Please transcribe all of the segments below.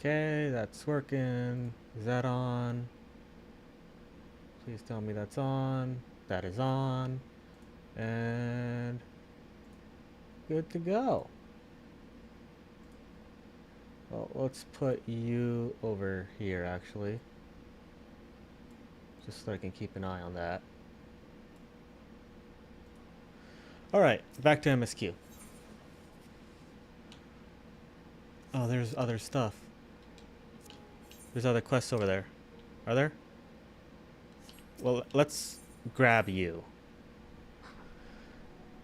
Okay, that's working. Is that on? Please tell me that's on. That is on. And good to go. Well, let's put you over here, actually. Just so I can keep an eye on that. Alright, back to MSQ. Oh, there's other stuff. There's other quests over there. Are there? Well, let's grab you.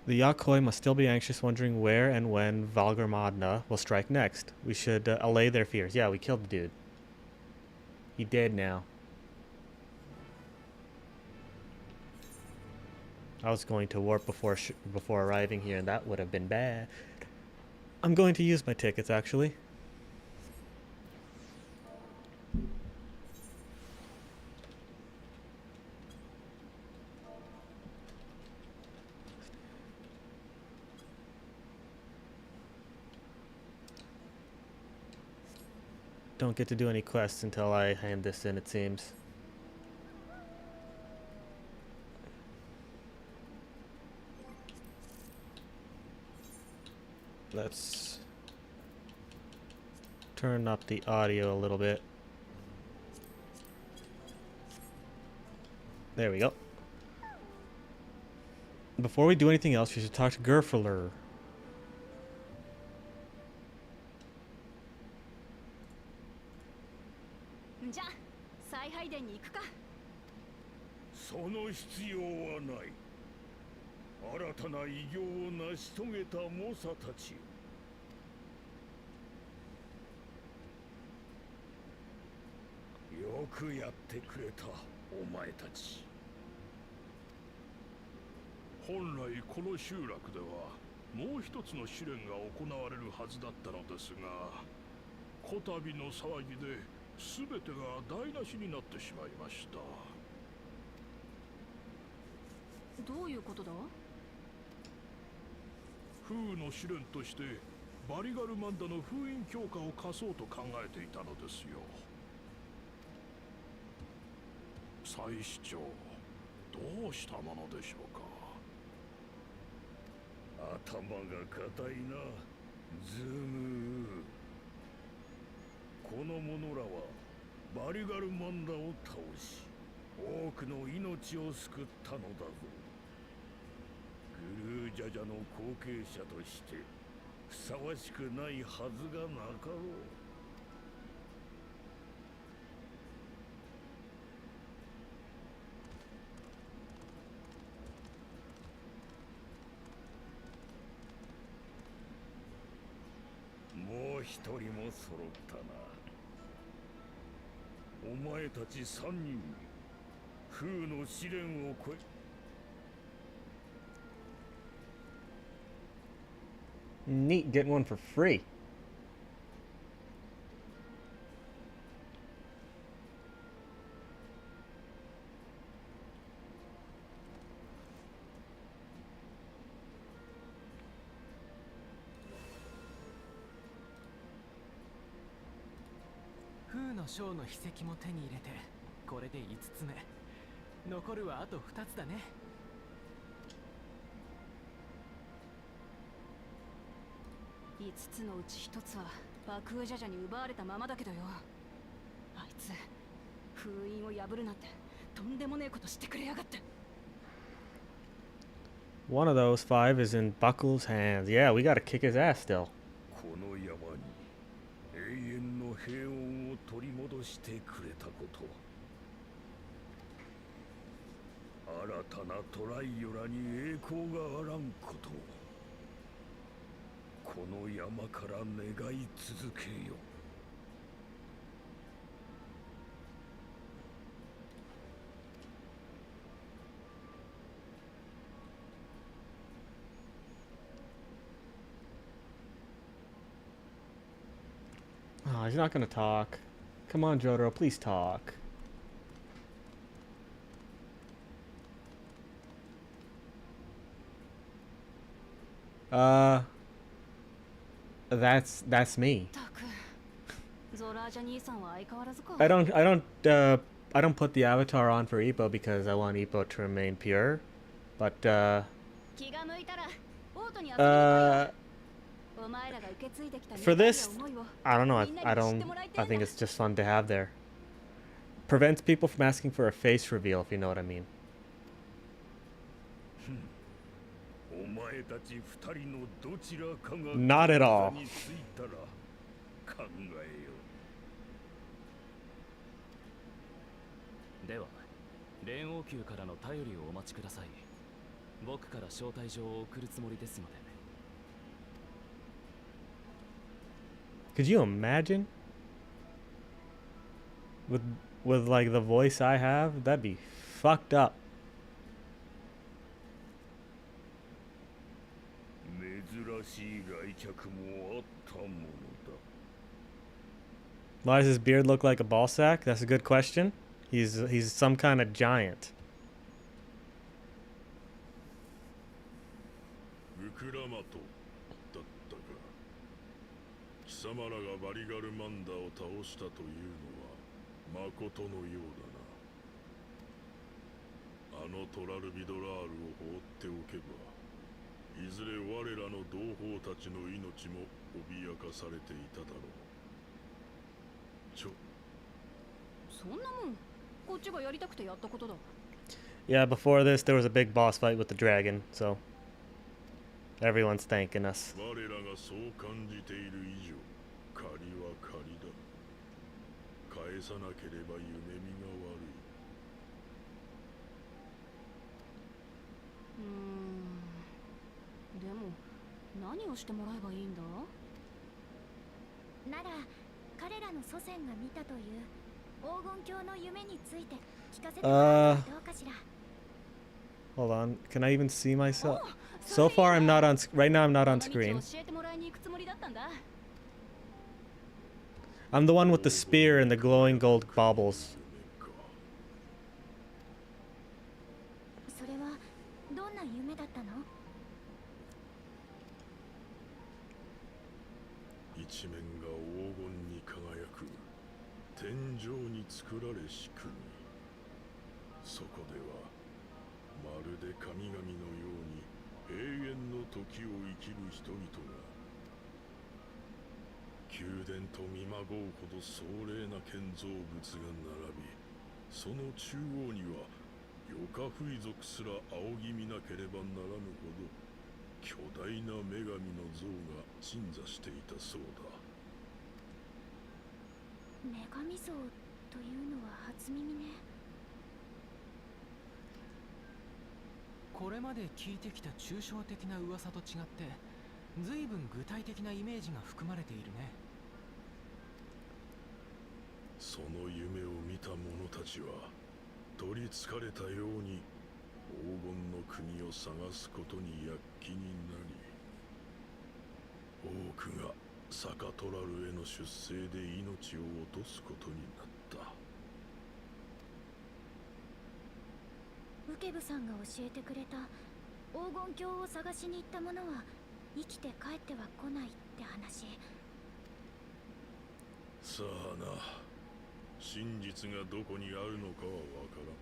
The Yakoi must still be anxious, wondering where and when Valgarmadna will strike next. We should allay their fears. Yeah, we killed the dude. He dead now. I was going to warp before arriving here, and that would have been bad. I'm going to use my tickets, actually. Don't get to do any quests until I hand this in, it seems. Let's turn up the audio a little bit. There we go. Before we do anything else, we should talk to Gerfler. じゃあ再配電に行くか。その必要はない。新たな偉業を成し遂げた猛者たち。よくやってくれた、お前たち。本来この集落ではもう一つの試練が行われるはずだったのですが、こたびの騒ぎで全てが台無しになってしまいました。どういうことだ？風の試練としてバリガルマンダの封印強化を課そうと考えていたのですよ。祭司長、どうしたものでしょうか。頭が固いな、ズム。この者らはバリガルマンダを倒し、多くの命を救ったのだぞ。グルージャジャの後継者としてふさわしくないはずがなかろう。もう一人も揃ったな。お前たち三人、風の試練を超え。Neat, getting one for free. Fuの章の筆跡も手に入れて、これで5つ目。残るはあと2つだね。5つのうち1つは爆風ジャジャに奪われたままだけどよ。あいつ封印を破るなんてとんでもねえことしてくれやがって。 One of those 5 is in Buckle's hands. Yeah, we gotta kick his ass still. この山に永遠の平穏を取り戻してくれたこと、新たなトライオラに栄光があらんこと、この山から願い続けよ。Oh, he's not gonna talk. Come on, Jotaro, please talk. That's me. たくゾラージャ兄さんは相変わらずか。I don't put the avatar on for Ippo because I want Ippo to remain pure. But 気が向いたらオートに遊びに来いよ。お前らが受け継いできた for 願いや this, 思いを I don't know. みんなに知ってもらいて I えんだ。 think it's just fun to have there. Prevents people from asking for a face reveal, if you know what I mean. お前たち二人のどちらかが Not at all. についたら考えよでは連王宮からの頼りをお待ちください。僕から招待状を送るつもりですので。 Could you imagine? With like the voice I have, that'd be fucked up. 珍しい来客もあったものだ。 Why does his beard look like a ball sack? That's a good question. He's some kind of giant. ウクラマトだったか。貴様らがバリガルマンダを倒したというのはまことのようだな。あのトラルビドラールを放っておけば、いずれ我らの同胞たちの命も脅かされていただろう。そんなもんこっちがやりたくてやったことだ。 Yeah, before this there was a big boss fight with the dragon, so everyone's thanking us. 我らがそう感じている以上、借りは借りだ。返さなければ夢見が悪い。でも何をしてもらえばいいんだ。なら彼らの祖先が見たという黄金鏡の夢について聞かせてもらうのはどうかしら。 Hold on, can I even see myself? So far I'm not on right now I'm not on screen. 教えてもらいに行くつもりだったんだ。 I'm the one with the spear and the glowing gold baubles. それはどんな夢だったの？一面が黄金に輝く天井に作られし国。そこではまるで神々のように永遠の時を生きる人々が宮殿と見まごうほど壮麗な建造物が並び、その中央にはヨカフイ族すら仰ぎ見なければならぬほど巨大な女神の像が鎮座していたそうだ。女神像というのは初耳ね。これまで聞いてきた抽象的な噂と違って随分具体的なイメージが含まれているね。その夢を見た者たちは取りつかれたように黄金の国を探すことに躍起になり、多くがサカトラルへの出征で命を落とすことになった。ウケブさんが教えてくれた黄金鏡を探しに行った者は生きて帰っては来ないって話。さあな、真実がどこにあるのかはわからん。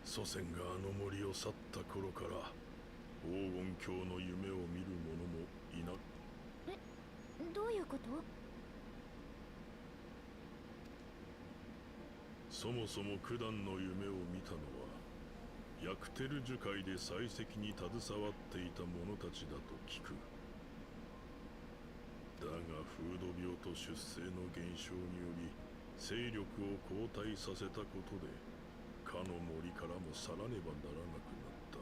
祖先があの森を去った頃から黄金鏡の夢を見る者もいな。どういうこと？そもそも九段の夢を見たのはヤクテル樹海で採石に携わっていた者たちだと聞く。だが風土病と出生の減少により勢力を後退させたことでかの森からも去らねばならなくなった。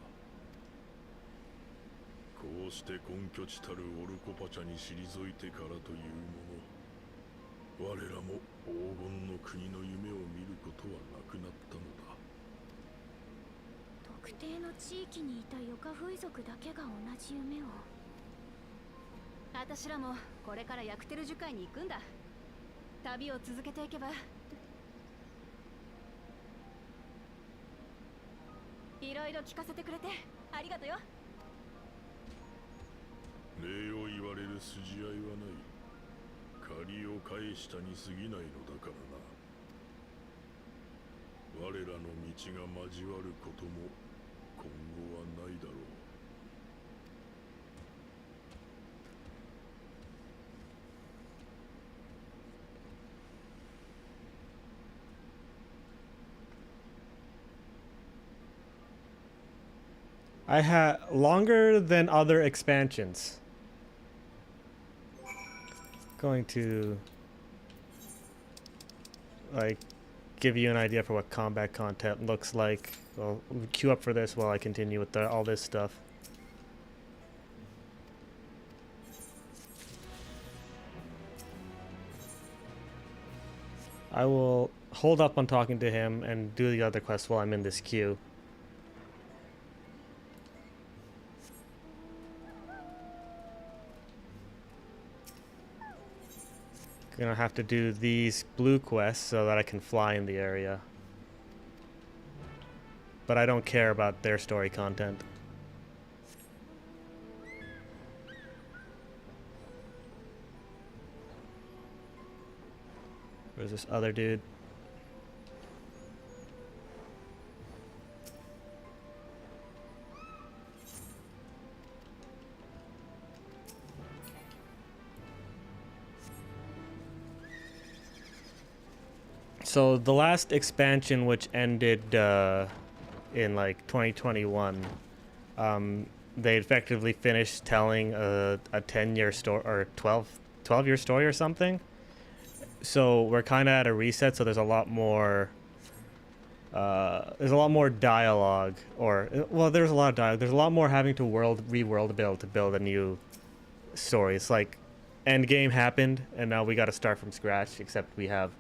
こうして根拠地たるオルコパチャに退いてからというもの、我らも黄金の国の夢を見ることはなくなったのだ。特定の地域にいたヨカフイ族だけが同じ夢を。私らもこれからヤクテル樹海に行くんだ。旅を続けていけば。いろいろ聞かせてくれてありがとよ。礼を言われる筋合いはない。帰借りを返したに過ぎないのだからな。我らの道が交わることも今後はないだろう。I had longer than other expansions. Going to like give you an idea for what combat content looks like. Well, queue up for this while I continue with all this stuff. I will hold up on talking to him and do the other quests while I'm in this queue. Gonna have to do these blue quests so that I can fly in the area. But I don't care about their story content. Where's this other dude? So the last expansion, which ended in like 2021, they effectively finished telling a 10-year story or 12-year story or something. So we're kind of at a reset. So there's a lot more. There's a lot more dialogue, or well, there's a lot of dialogue. There's a lot more having to re-world build to build a new story. It's like Endgame happened, and now we got to start from scratch. Except we have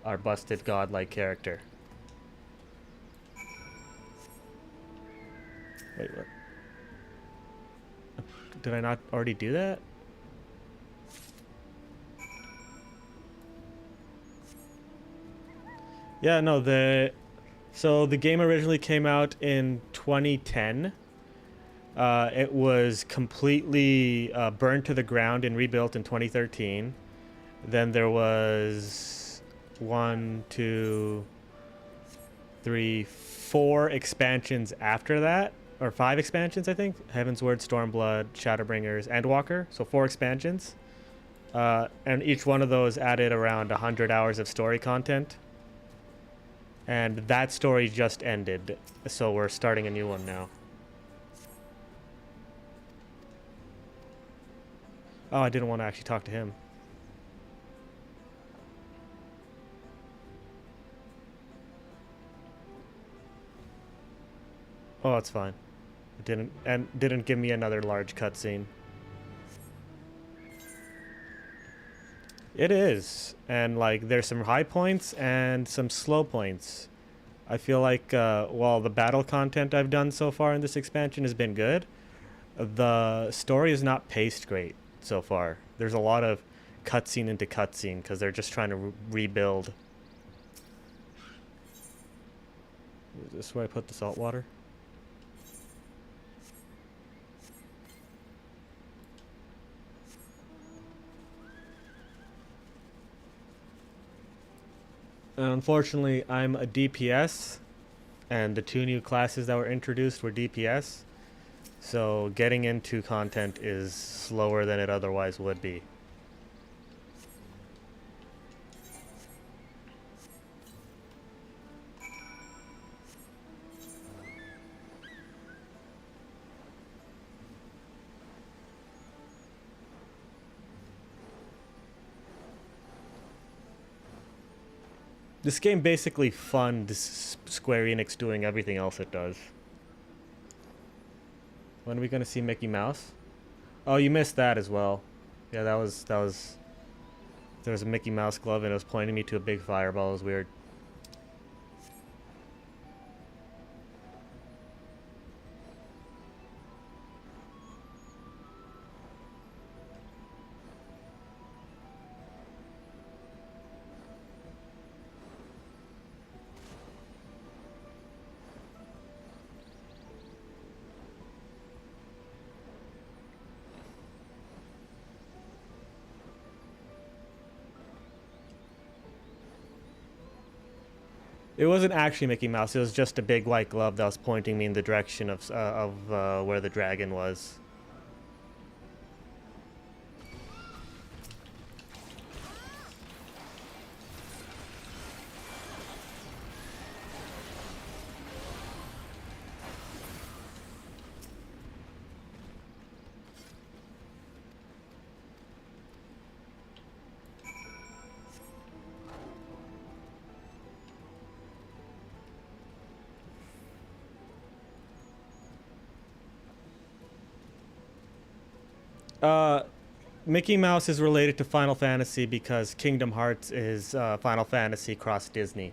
our busted godlike character. Wait, what? Did I not already do that? Yeah, no, so the game originally came out in 2010. It was completely burned to the ground and rebuilt in 2013. Then there was 4 expansions after that, or 5 expansions, I think. Heaven's Word, Stormblood, Shadowbringers, Endwalker. So 4 expansions. And each one of those added around 100 hours of story content. And that story just ended, so we're starting a new one now. Oh, I didn't want to actually talk to him. Oh, it's fine. It didn't give me another large cutscene. It is, and like there's some high points and some slow points. I feel like while the battle content I've done so far in this expansion has been good, the story is not paced great so far. There's a lot of cutscene into cutscene because they're just trying to rebuild. Is this where I put the salt water? And unfortunately, I'm a DPS, and the 2 new classes that were introduced were DPS, so getting into content is slower than it otherwise would be. This game basically funds Square Enix doing everything else it does. When are we gonna see Mickey Mouse? Oh, you missed that as well. Yeah, that was. There was a Mickey Mouse glove and it was pointing me to a big fireball. It was weird. It wasn't actually Mickey Mouse. It was just a big white glove that was pointing me in the direction of where the dragon was. Mickey Mouse is related to Final Fantasy because Kingdom Hearts is Final Fantasy cross Disney.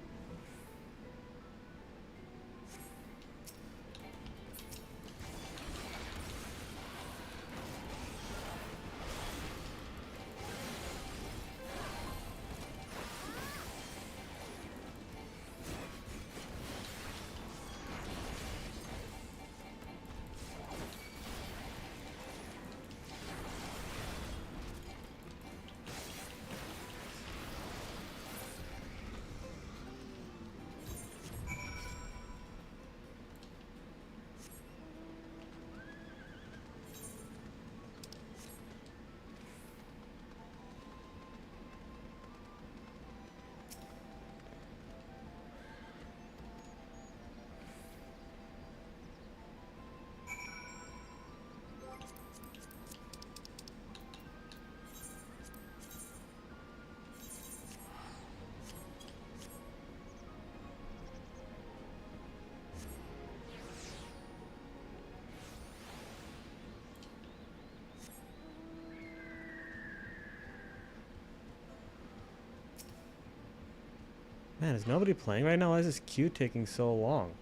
Man, is nobody playing right now? Why is this queue taking so long?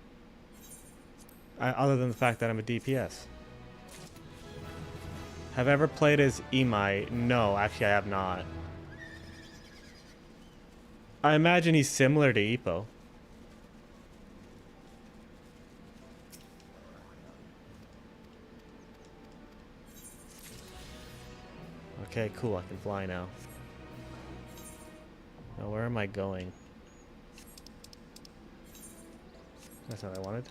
Other than the fact that I'm a DPS. Have I ever played as Imai? No, actually I have not. I imagine he's similar to Ippo. Okay, cool, I can fly now. Now where am I going? That's not what I wanted.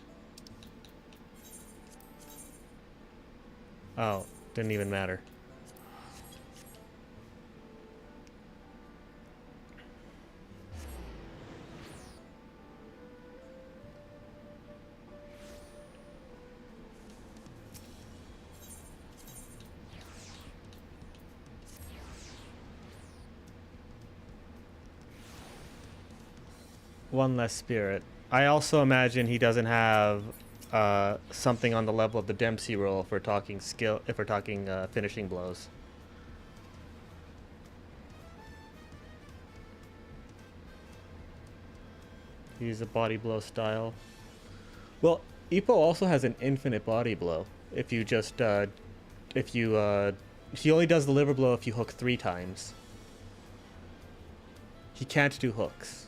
Oh, didn't even matter. One less spirit. I also imagine he doesn't have something on the level of the Dempsey roll if we're talking skill, if we're talking finishing blows. Use a body blow style. Well, Ippo also has an infinite body blow. If you just, he only does the liver blow if you hook 3 times. He can't do hooks.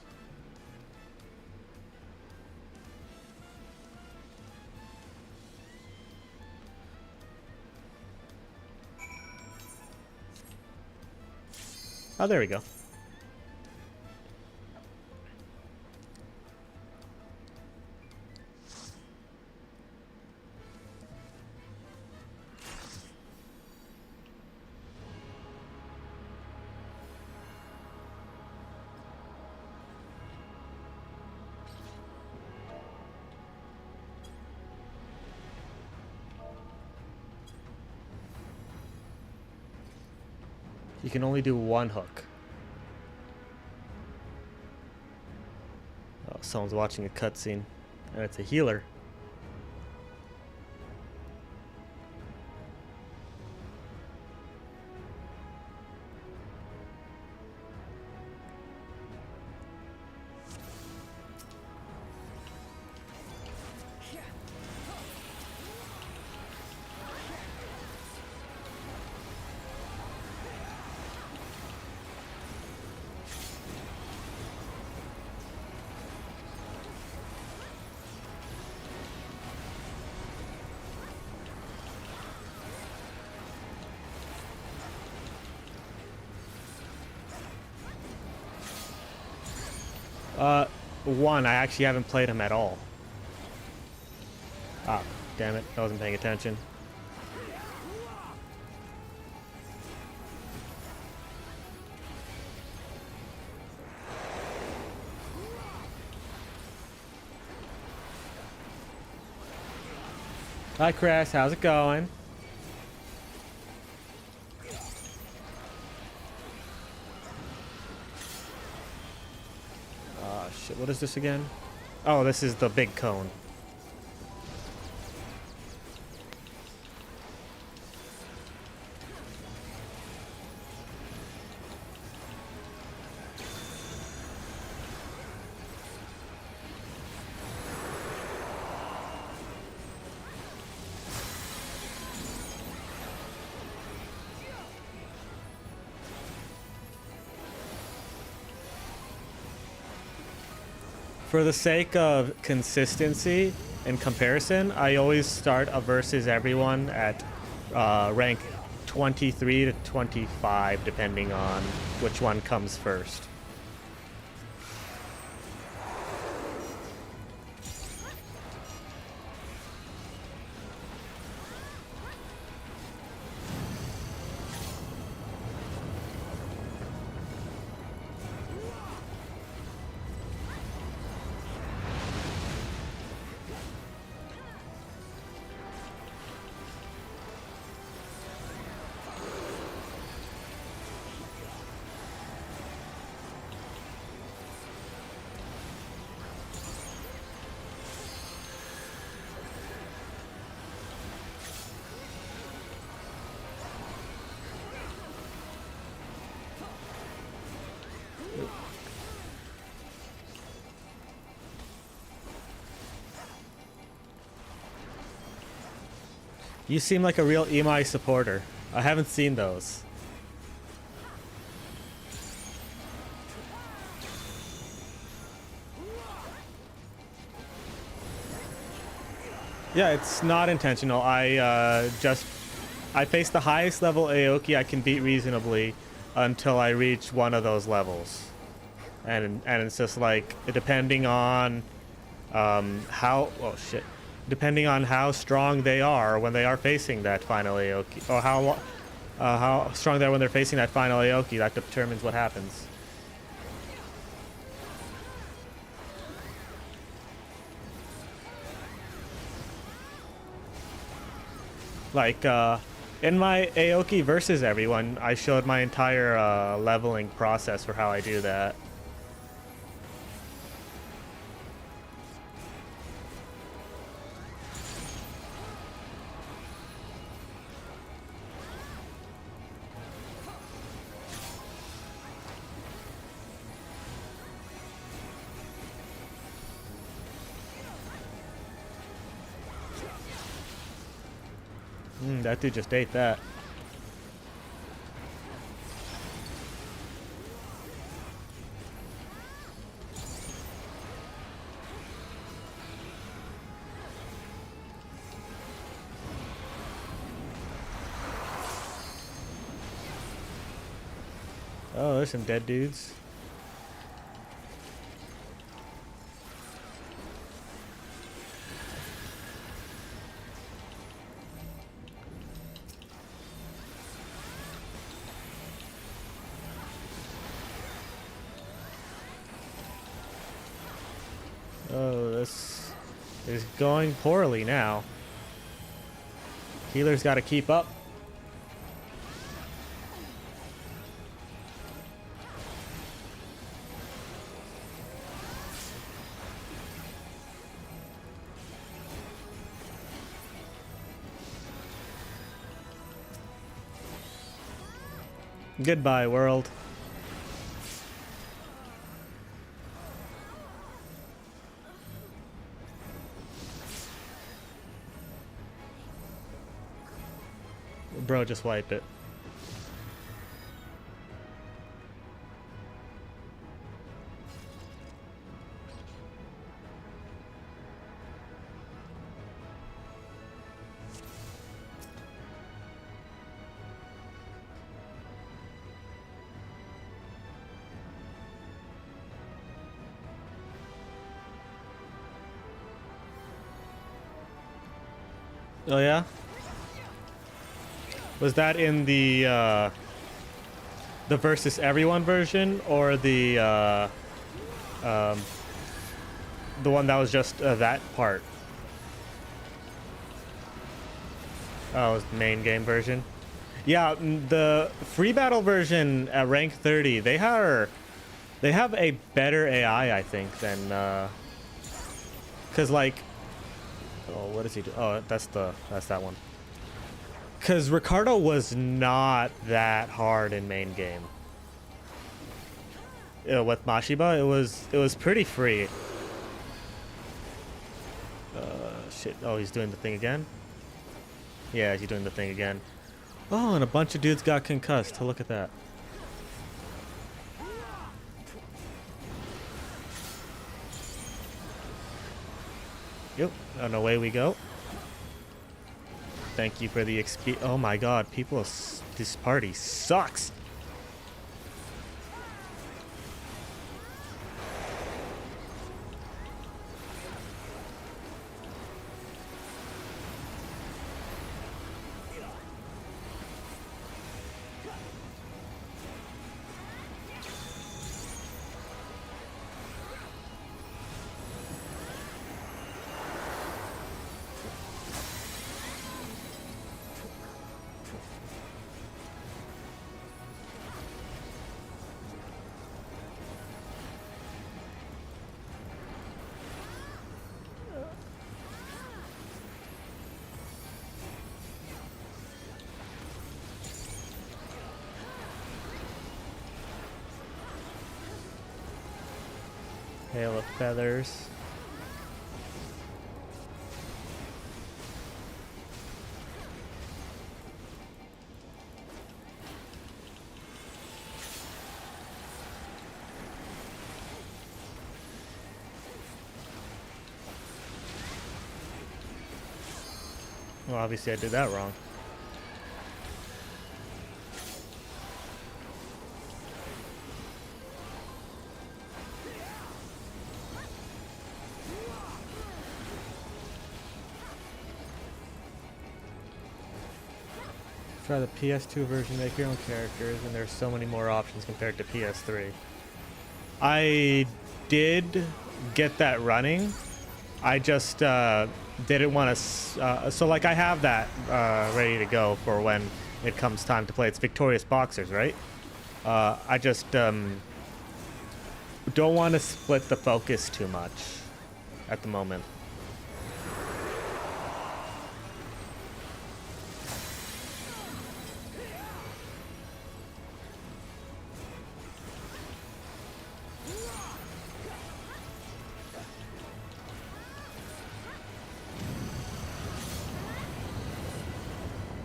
Oh, there we go. You can only do 1 hook. Oh, someone's watching a cutscene, and it's a healer. 1, I actually haven't played him at all. Ah, damn it. I wasn't paying attention. Hi, Chris. How's it going? Shit, what is this again? Oh, this is the big cone. For the sake of consistency and comparison, I always start a versus everyone at rank 23 to 25, depending on which one comes first. You seem like a real EMI supporter. I haven't seen those. Yeah, it's not intentional. I face the highest level Aoki I can beat reasonably until I reach one of those levels. And it's just like, depending on depending on how strong they are when they are facing that final Aoki, or how strong they are when they're facing that final Aoki, that determines what happens. Like, in my Aoki versus everyone, I showed my entire leveling process for how I do that. That dude just ate that. Oh, there's some dead dudes. Oh, this is going poorly now. Healer's got to keep up. Goodbye, world. Bro, just wipe it. Oh yeah? Was that in the versus everyone version, or the one that was just that part? Oh, it was the main game version. Yeah, the free battle version at rank 30, they have a better AI, I think, than cause like, oh, what does he do? Oh, that's that one. Cause Ricardo was not that hard in main game. With Mashiba, it was pretty free. Shit. Oh, he's doing the thing again. Yeah, he's doing the thing again. Oh, and a bunch of dudes got concussed. Look at that. Yep, and away we go. Thank you for the XP. Oh my god, this party sucks. Hail of feathers. Well, obviously I did that wrong. Try the PS2 version, make your own characters, and there's so many more options compared to PS3. I did get that running. I just didn't want to. So like I have that ready to go for when it comes time to play. It's Victorious Boxers, right? I just don't want to split the focus too much at the moment.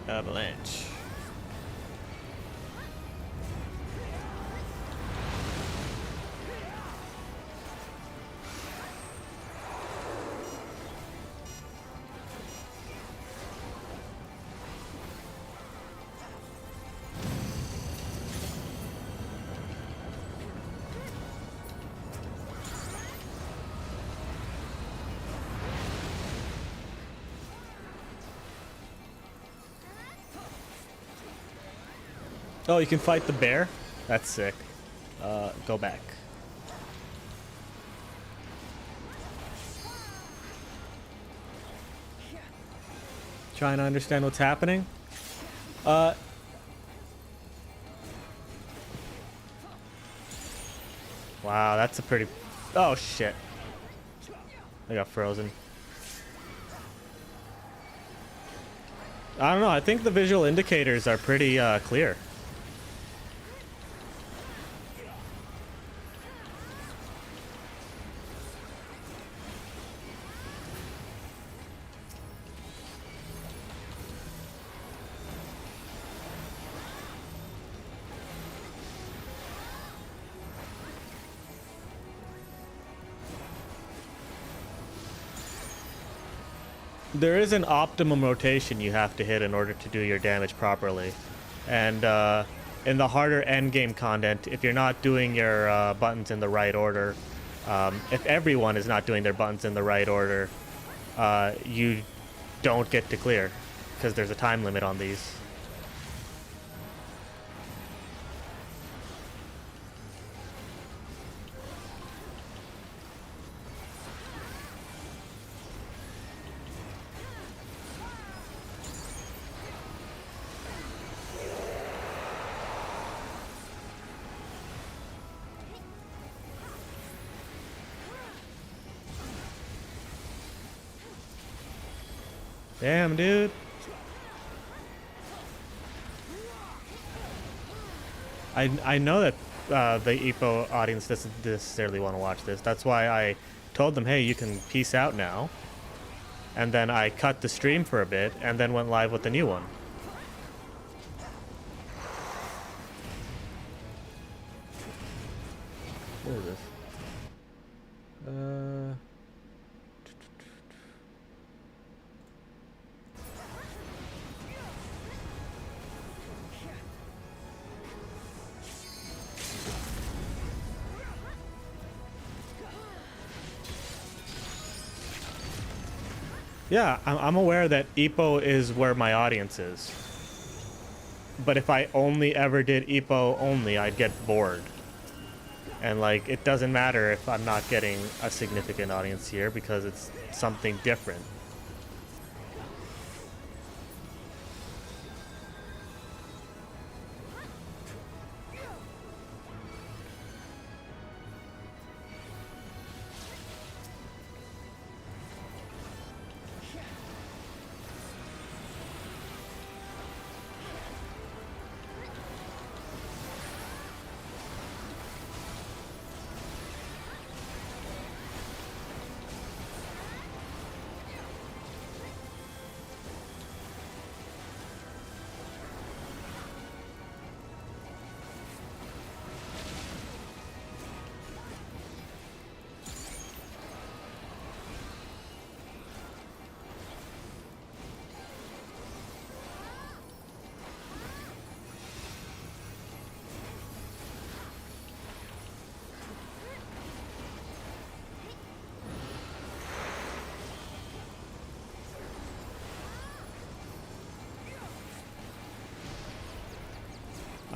Avalanche. Oh, you can fight the bear? That's sick. Go back. Trying to understand what's happening. Wow, that's a pretty... Oh, shit. I got frozen. I don't know. I think the visual indicators are pretty clear. There is an optimum rotation you have to hit in order to do your damage properly. And in the harder endgame content, if you're not doing your buttons in the right order, if everyone is not doing their buttons in the right order, you don't get to clear because there's a time limit on these. Damn, dude. I know that the Ippo audience doesn't necessarily want to watch this. That's why I told them, hey, you can peace out now. And then I cut the stream for a bit and then went live with the new one. What is this? Yeah, I'm aware that Ippo is where my audience is. But if I only ever did Ippo only, I'd get bored. And like, it doesn't matter if I'm not getting a significant audience here because it's something different.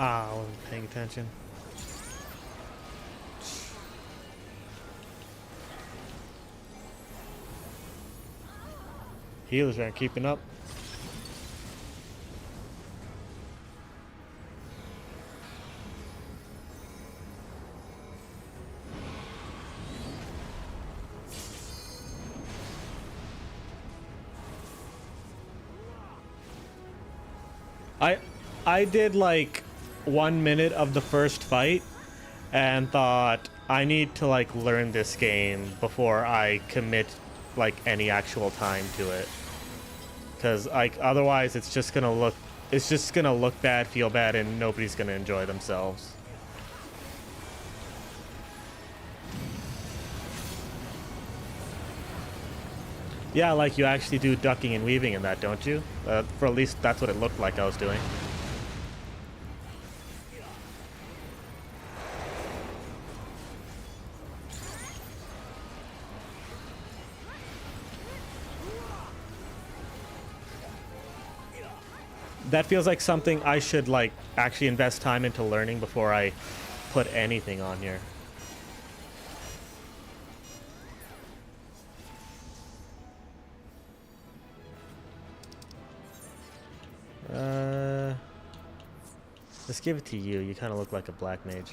Ah, I wasn't paying attention. Healers aren't keeping up. I did like 1 minute of the first fight and thought I need to like learn this game before I commit like any actual time to it, because like otherwise it's just gonna look bad, feel bad, and nobody's gonna enjoy themselves. Yeah, like you actually do ducking and weaving in that, don't you? For at least that's what it looked like I was doing. That feels like something I should like actually invest time into learning before I put anything on here. Let's give it to you. You kind of look like a black mage.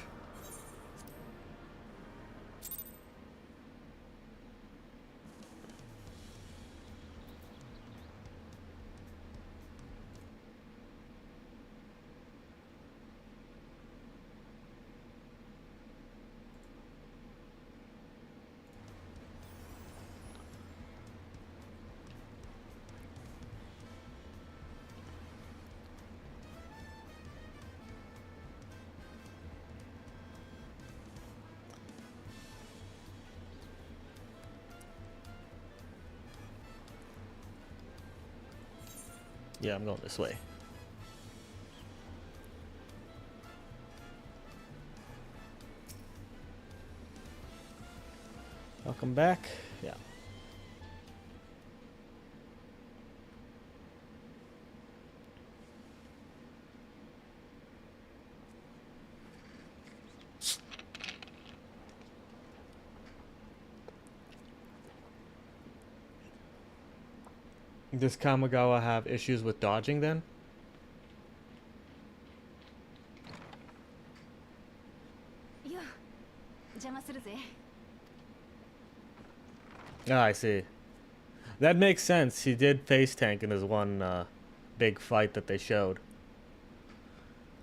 Yeah, I'm going this way. Welcome back. Yeah. Does Kamigawa have issues with dodging then? いや邪魔するぜ。 Ah, I see. That makes sense. He did face tank in his one big fight that they showed.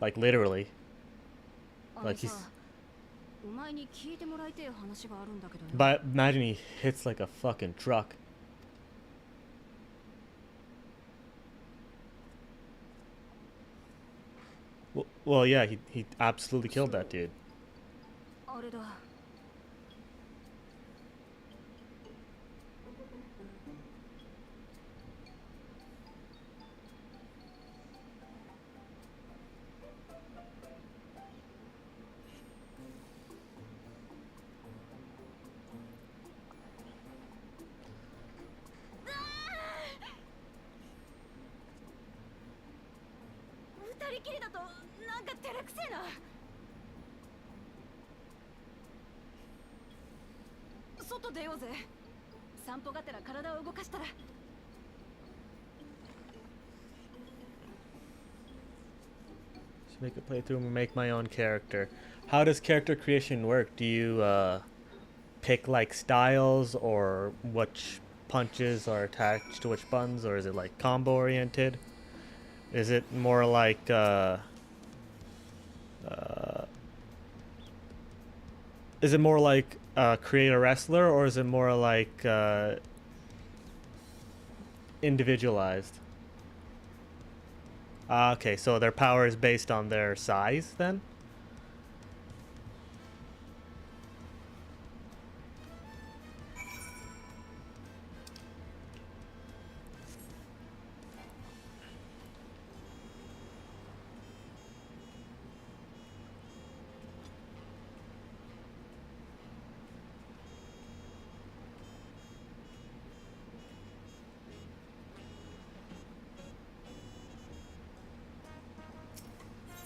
Like literally. あの Like さ he's. お前に聞いてもらいたい話があるんだけどよ。 But imagine he hits like a fucking truck. Well, yeah, he absolutely killed that dude. あれだ。 二人きりだとなんか照れくせえな。外出ようぜ。散歩がてら体を動かしたら。 Just make a playthrough and make my own character. How does character creation work? Do you pick like styles or which punches are attached to which buttons, or is it like combo oriented? Is it more like is it more like create a wrestler, or is it more like individualized? Okay, so their power is based on their size then?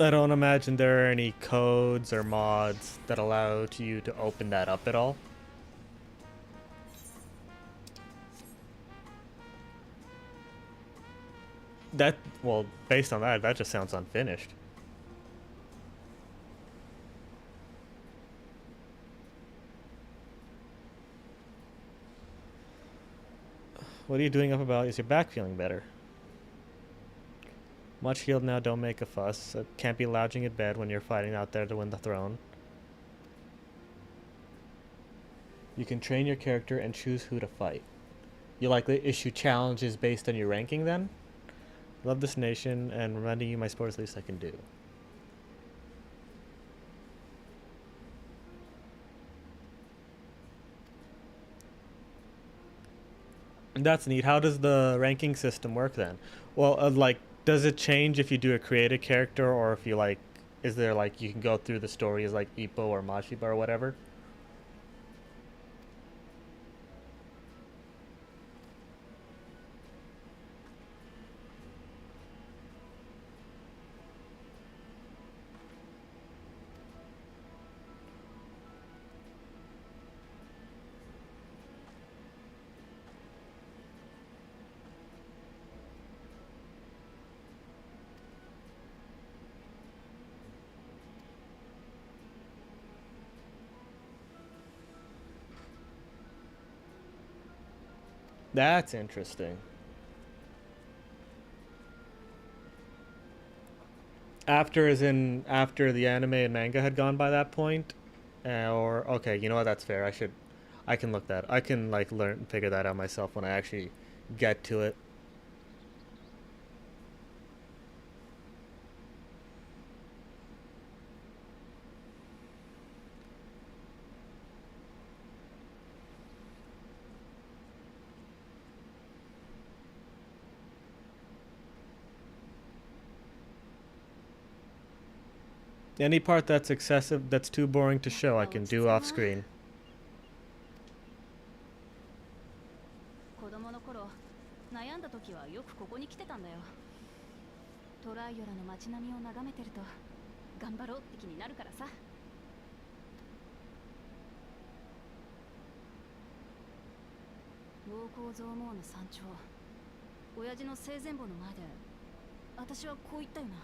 I don't imagine there are any codes or mods that allow you to open that up at all. That, well, based on that, that just sounds unfinished. What are you doing up about? Is your back feeling better? Much healed now, don't make a fuss. Can't be lounging in bed when you're fighting out there to win the throne. You can train your character and choose who to fight. You likely issue challenges based on your ranking then? Love this nation and reminding you my sport is the least I can do. That's neat. How does the ranking system work then? Well, like, does it change if you do a created character, or if you like, is there like you can go through the stories like Ippo or Mashiba or whatever? That's interesting. After, as in after the anime and manga had gone by that point, or okay, you know what? That's fair. I can look that. I can like learn figure that out myself when I actually get to it. Any part that's excessive, that's too boring to show, I can do off screen. 子供の頃悩んだ時はよくここに来てたんだよ。トライオラの街並みを眺めてると頑張ろうって気になるからさ。暴行増毛の山頂、親父の生前墓の前で私はこう言ったよな。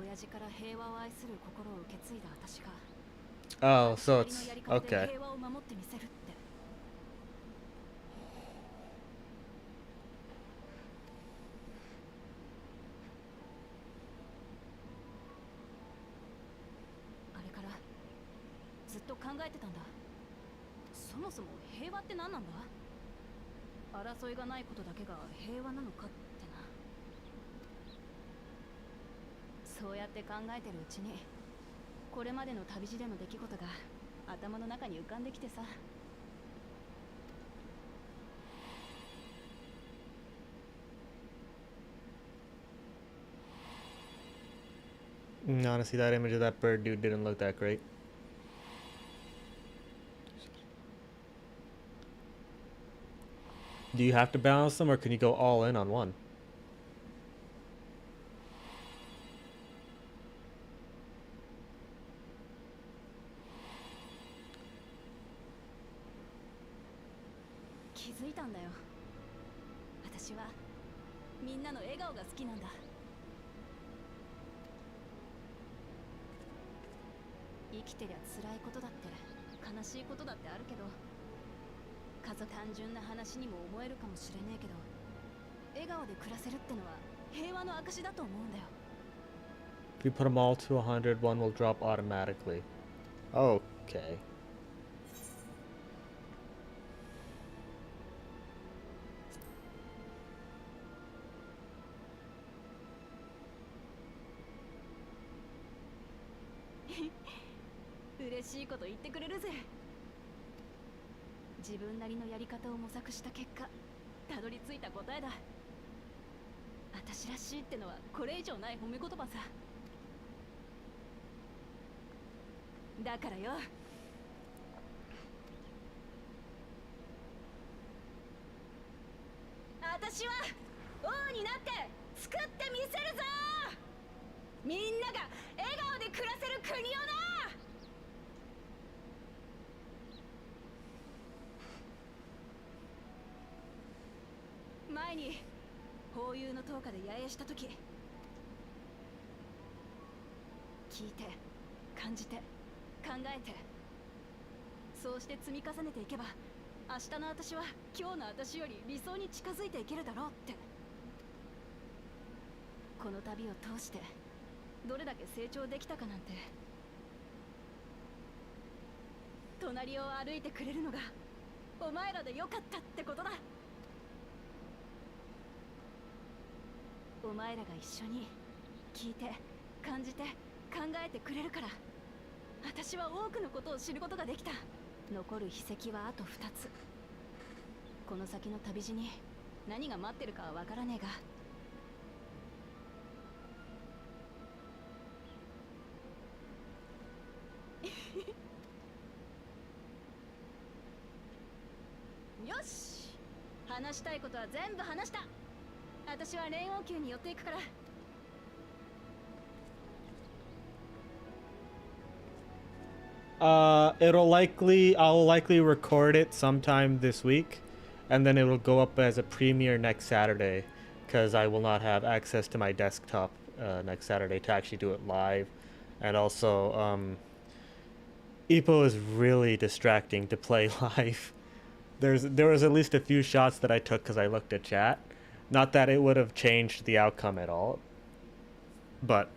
親父から平和を愛する心を受け継いだ私が Oh, so 光の it's やり方で okay. 平和を守ってみせるって。あれからずっと考えてたんだ。そもそも平和って何なんだ。争いがないことだけが平和なのかってな。そうやって考えてるうちにこれまでの旅路での出来事が頭の中に浮かんできてさ。Honestly, that image of that bird dude didn't look that great. Do you have to balance them, or can you go all in on one? 気づいたんだよ。私はみんなの笑顔が好きなんだ。生きてりゃ辛いことだって悲しいことだってあるけど、単純な話にも思えるかもしれねえけど、笑顔で暮らせるってのは平和の証だと思うんだよ。 If you put them all to 100, one will drop automatically. Okay. 嬉しいこと言ってくれるぜ。自分なりのやり方を模索した結果たどり着いた答えだ。私らしいってのはこれ以上ない褒め言葉さ。だからよ、私は王になって作ってみせるぞ。みんなが笑顔で暮らせる国をな。前に法友の灯火で野営した時、聞いて感じて考えて、そうして積み重ねていけば明日の私は今日の私より理想に近づいていけるだろうって。この旅を通してどれだけ成長できたかなんて、隣を歩いてくれるのがお前らでよかったってことだ。お前らが一緒に聞いて感じて考えてくれるから、私は多くのことを知ることができた。残る秘跡はあと2つ。この先の旅路に何が待ってるかはわからねえが、よし、話したいことは全部話した。私は連王宮に寄っていくから。I'll likely record it sometime this week, and then it'll go up as a premiere next Saturday, because I will not have access to my desktop next Saturday to actually do it live. And also, Ippo is really distracting to play live. There was at least a few shots that I took because I looked at chat. Not that it would have changed the outcome at all, but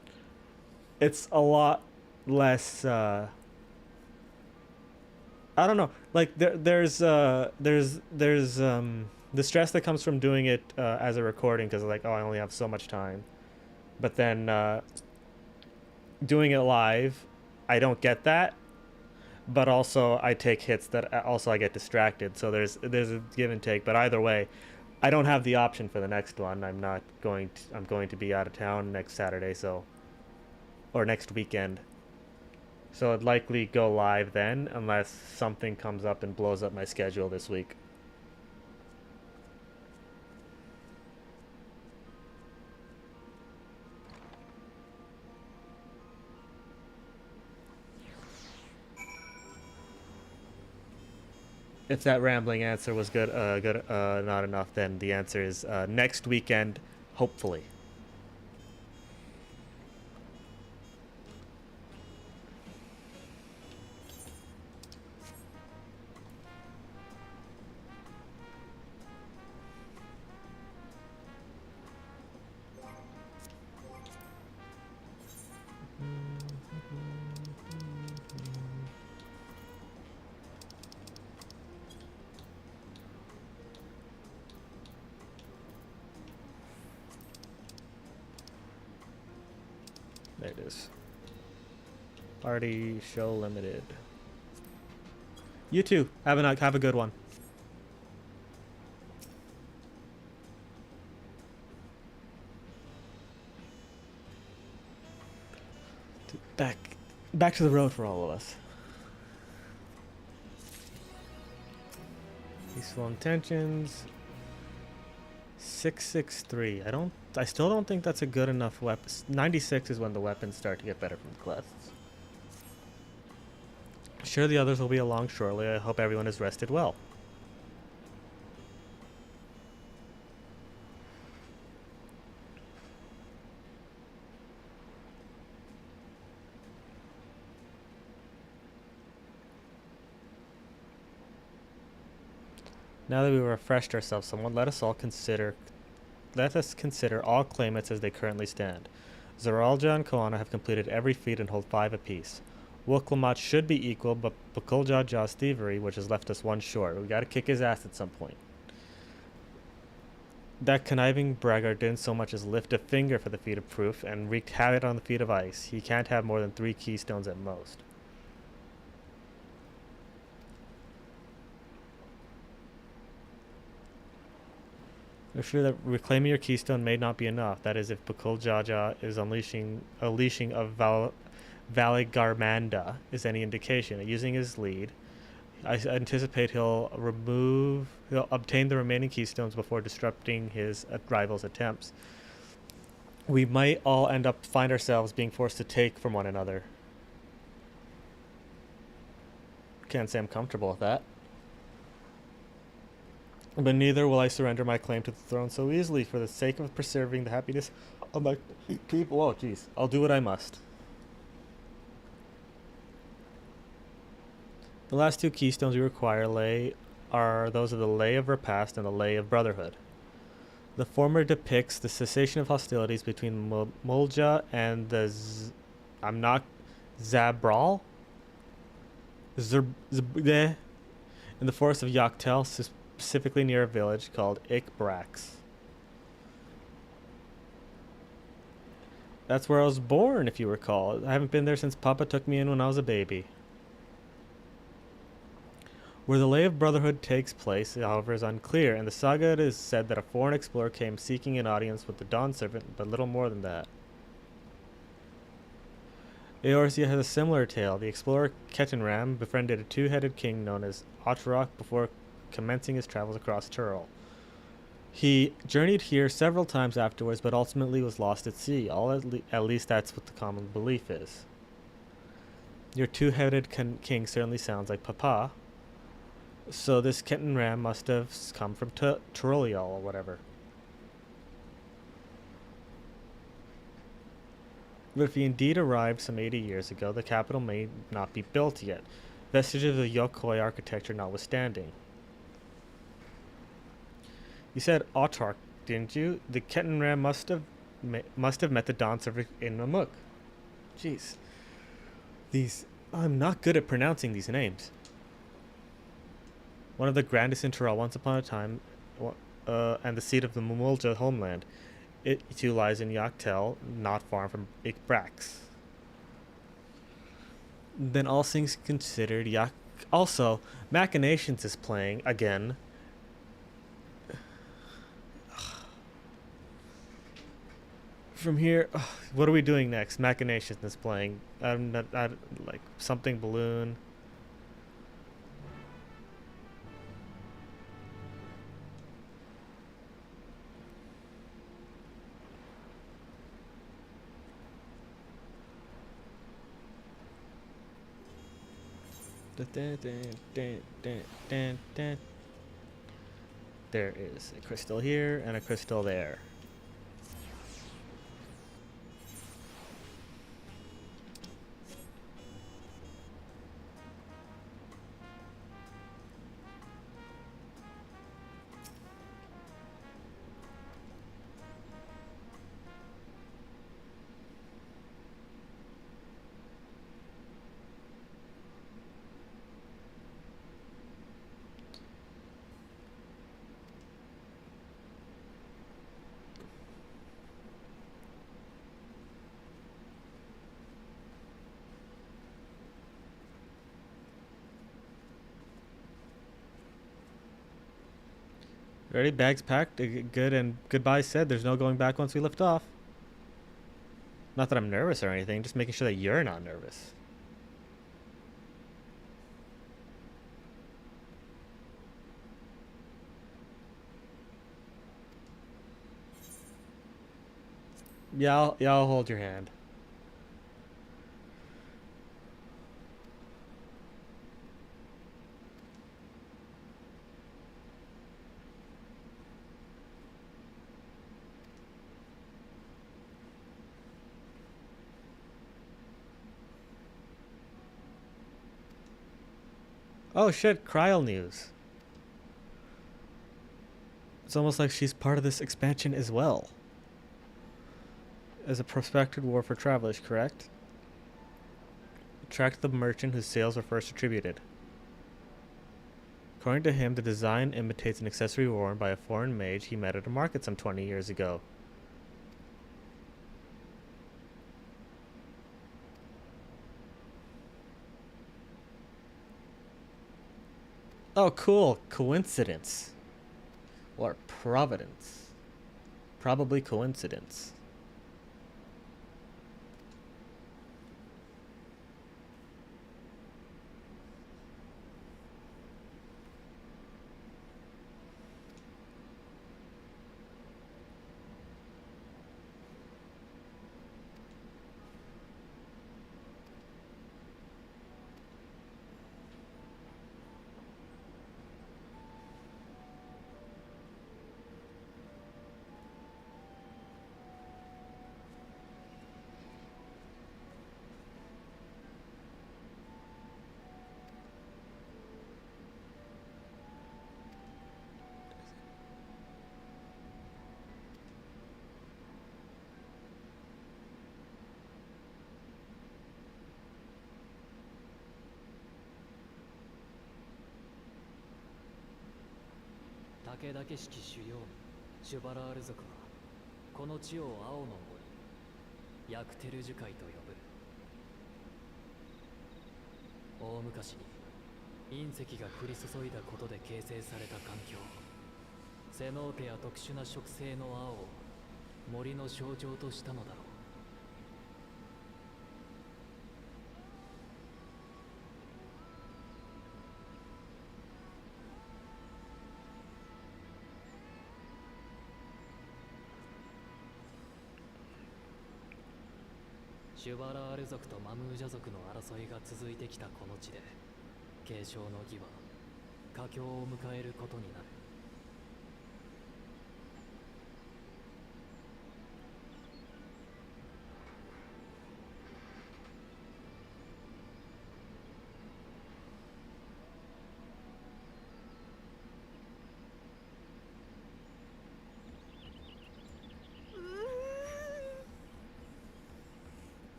it's a lot less. I don't know. Like there's the stress that comes from doing it as a recording, because like, oh, I only have so much time. But then doing it live, I don't get that. But also I take hits that also I get distracted. So there's a give and take. But either way, I don't have the option for the next one. I'm going to be out of town next Saturday, or next weekend. So I'd likely go live then, unless something comes up and blows up my schedule this week. if that rambling answer was not enough, then the answer is next weekend, hopefully. There it is. Party show limited. You too. Have a good one. Back to the road for all of us. Peaceful intentions. 663. I still don't think that's a good enough weapon. 96 is when the weapons start to get better from the quests. Sure, the others will be along shortly. I hope everyone has rested well. Now that we've refreshed ourselves somewhat, let us consider all claimants as they currently stand. Zaralja and Koana have completed every feat and hold 5 apiece. Wuklamot should be equal, but Bukuljaja's thievery, which has left us 1 short. We gotta kick his ass at some point. That conniving braggart didn't so much as lift a finger for the feat of proof and wreaked havoc on the feat of ice. He can't have more than 3 keystones at most. We're sure that reclaiming your keystone may not be enough. That is, if Bukuljaja is unleashing of Valigarmanda is any indication. Using his lead, I anticipate he'll obtain the remaining keystones before disrupting his rival's attempts. We might all find ourselves being forced to take from one another. Can't say I'm comfortable with that. But neither will I surrender my claim to the throne so easily for the sake of preserving the happiness of my people. Oh, jeez. I'll do what I must. The last 2 keystones we require are those of the Lay of Repast and the Lay of Brotherhood. The former depicts the cessation of hostilities between Mulja and the Zabral in the forest of Yaktel, specifically near a village called Ikbrax. That's where I was born, if you recall. I haven't been there since Papa took me in when I was a baby. Where the Lay of Brotherhood takes place, however, is unclear, and the saga it is said that a foreign explorer came seeking an audience with the Dawn Servant, but little more than that. Eorzea has a similar tale. The explorer Ketenram befriended a 2-headed king known as Otterock before commencing his travels across Turl. He journeyed here several times afterwards, but ultimately was lost at sea. At least that's what the common belief is. Your 2-headed king certainly sounds like Papa. So this Ketenram must have come from Turlial or whatever. But if he indeed arrived some 80 years ago, the capital may not be built yet, vestiges of Yokoi architecture notwithstanding. You said Autark, didn't you? The Ketenram must have met the Dawn Servant in Mamuk. Jeez. I'm not good at pronouncing these names. One of the grandest in Turel once upon a time, and the seat of the Mumulja homeland. It too lies in Yaktel, not far from Ikbrax. Then all things considered, also, Machinations is playing again. From here, what are we doing next? Machinations is playing. Like something balloon. There is a crystal here and a crystal there. Ready? Bags packed. Good and goodbye said. There's no going back once we lift off. Not that I'm nervous or anything, just making sure that you're not nervous. Yeah, I'll hold your hand. Oh shit, Kryl news. It's almost like she's part of this expansion as well. As a prospected war for travelers, correct? Tracked the merchant whose sales were first attributed. According to him, the design imitates an accessory worn by a foreign mage he met at a market some 20 years ago. Oh, cool. Coincidence. Or providence. Probably coincidence.武田家式主要シュバラール族はこの地を青の森ヤクテル樹海と呼ぶ。大昔に隕石が降り注いだことで形成された環境、セノーテや特殊な植生の青を森の象徴としたのだろう。シュバラール族とマムージャ族の争いが続いてきたこの地で、継承の儀は佳境を迎えることになる。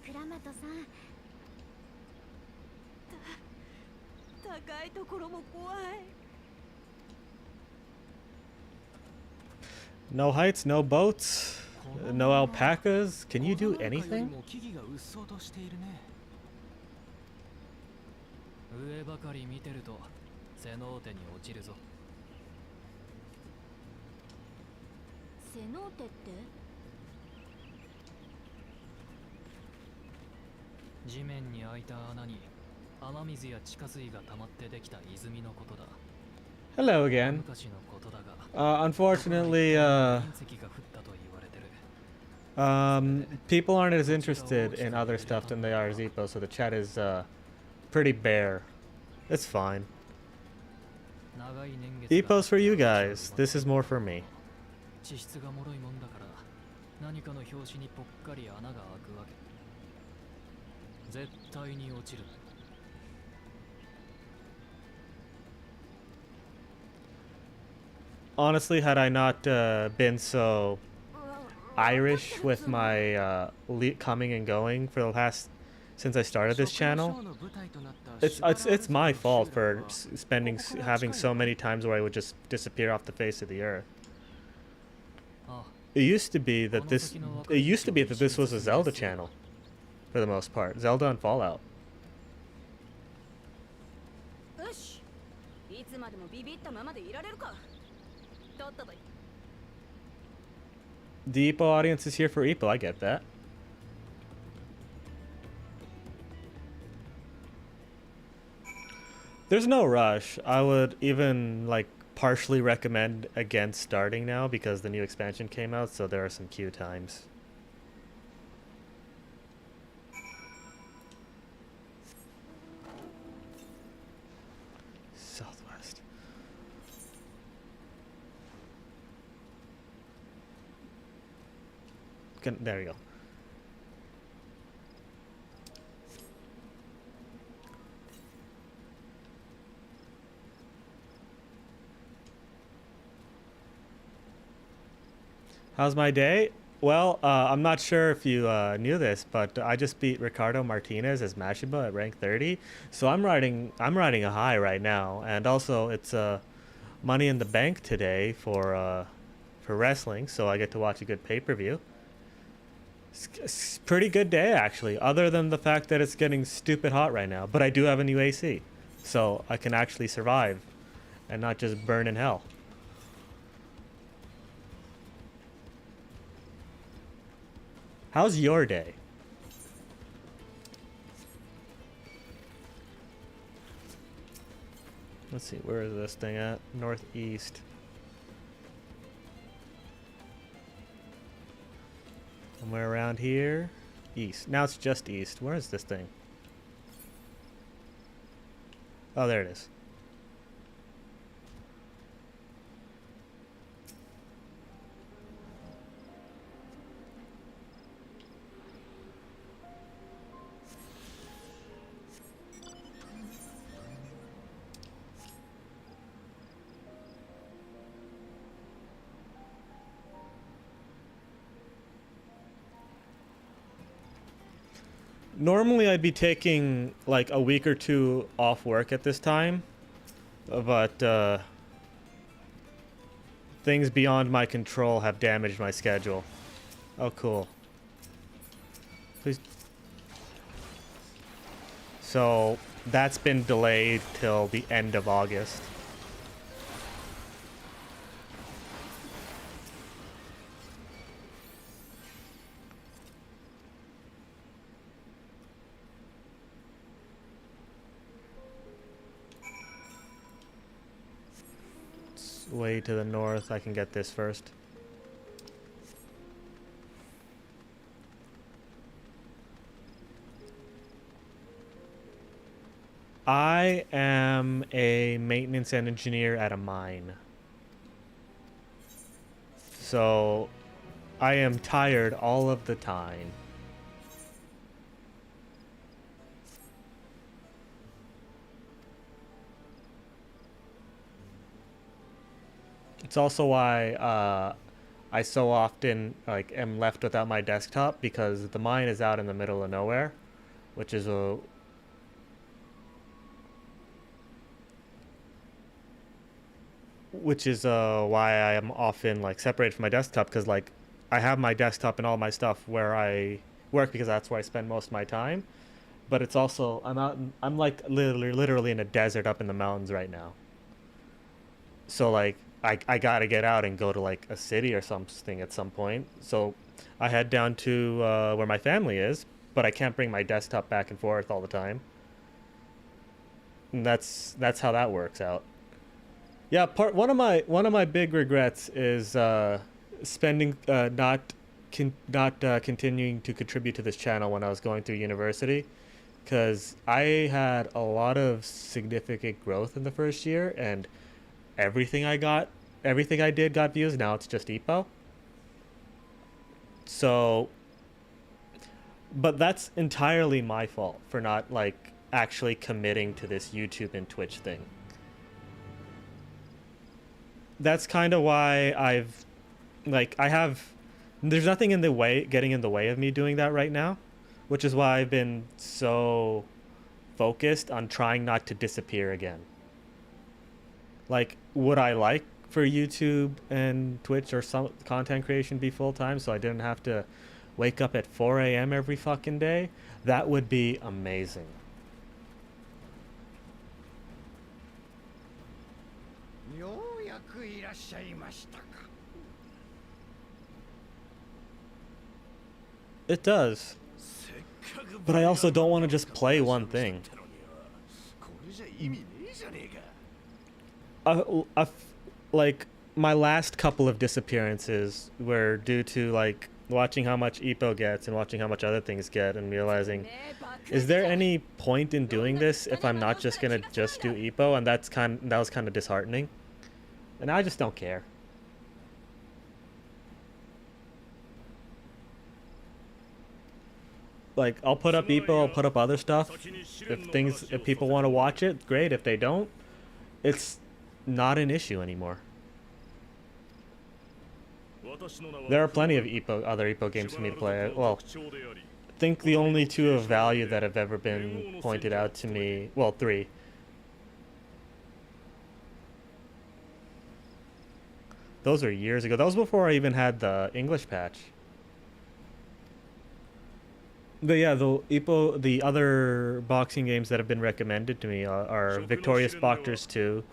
倉本さん、高いところも怖い。No heights, no boats, no alpacas. Can you do anything? 上ばかり見てるとセノーテに落ちるぞ。セノーテって地面に開いた穴に雨水や地下水が溜まってできた泉のことだ。Hello again. 昔のことだが、Unfortunately, 隕石が降ったと言われてる。People aren't as interested in other stuff than they are as Ippo, so the chat is pretty bare. It's fine. Ippo's for you guys. This is more for me. 地質が脆いもんだから何かの拍子にぽっかり穴が開くわけ。絶対に落ちる。Honestly, had I not been so Irish with my coming and going for the past since I started this channel, it's my fault for having so many times where I would just disappear off the face of the earth. It used to be that this was a Zelda channel for the most part. Zelda and Fallout. The Ippo audience is here for Ippo, I get that. There's no rush. I would even like partially recommend against starting now because the new expansion came out, so there are some queue times. Southwest. There you go. How's my day? Well, I'm not sure if you knew this, but I just beat Ricardo Martinez as Mashima at rank 30, so I'm riding a high right now. And also, it's Money in the Bank today for wrestling, so I get to watch a good pay-per-view. It's a pretty good day actually, other than the fact that it's getting stupid hot right now. But I do have a new AC, so I can actually survive and not just burn in hell. How's your day? Let's see, where is this thing at? Northeast. Somewhere around here. East. Now it's just east. Where is this thing? Oh, there it is. Normally I'd be taking like a week or two off work at this time, but things beyond my control have damaged my schedule. Oh, cool. Please. So that's been delayed till the end of August. Way to the north. I can get this first. I am a maintenance engineer at a mine. So I am tired all of the time. It's also why I so often like am left without my desktop, because the mine is out in the middle of nowhere, which is why I am often like separated from my desktop, because like I have my desktop and all my stuff where I work because that's where I spend most of my time, but it's also I'm like literally in a desert up in the mountains right now. So like I gotta get out and go to like a city or something at some point. So I head down to where my family is, but I can't bring my desktop back and forth all the time. And that's how that works out. Yeah, one of my big regrets is spending not continuing to contribute to this channel when I was going through university, because I had a lot of significant growth in the first year, and everything I did got views. Now it's just Ippo. So, but that's entirely my fault for not like actually committing to this YouTube and Twitch thing. That's kind of why there's nothing getting in the way of me doing that right now, which is why I've been so focused on trying not to disappear again. Like, would I like for YouTube and Twitch or some content creation be full-time so I didn't have to wake up at 4 a.m. every fucking day? That would be amazing. It does. But I also don't want to just play one thing. Like, my last couple of disappearances were due to, like, watching how much Ippo gets and watching how much other things get and realizing, is there any point in doing this if I'm not just gonna do Ippo? And that was kind of disheartening. And I just don't care. Like, I'll put up Ippo, I'll put up other stuff. If people want to watch it, great. If they don't, it's not an issue anymore. There are plenty of other Ippo games for me to play. Well, I think the only two of value that have ever been pointed out to me, well, 3. Those were years ago. That was before I even had the English patch. But yeah, the other boxing games that have been recommended to me are Victorious Boxers 2,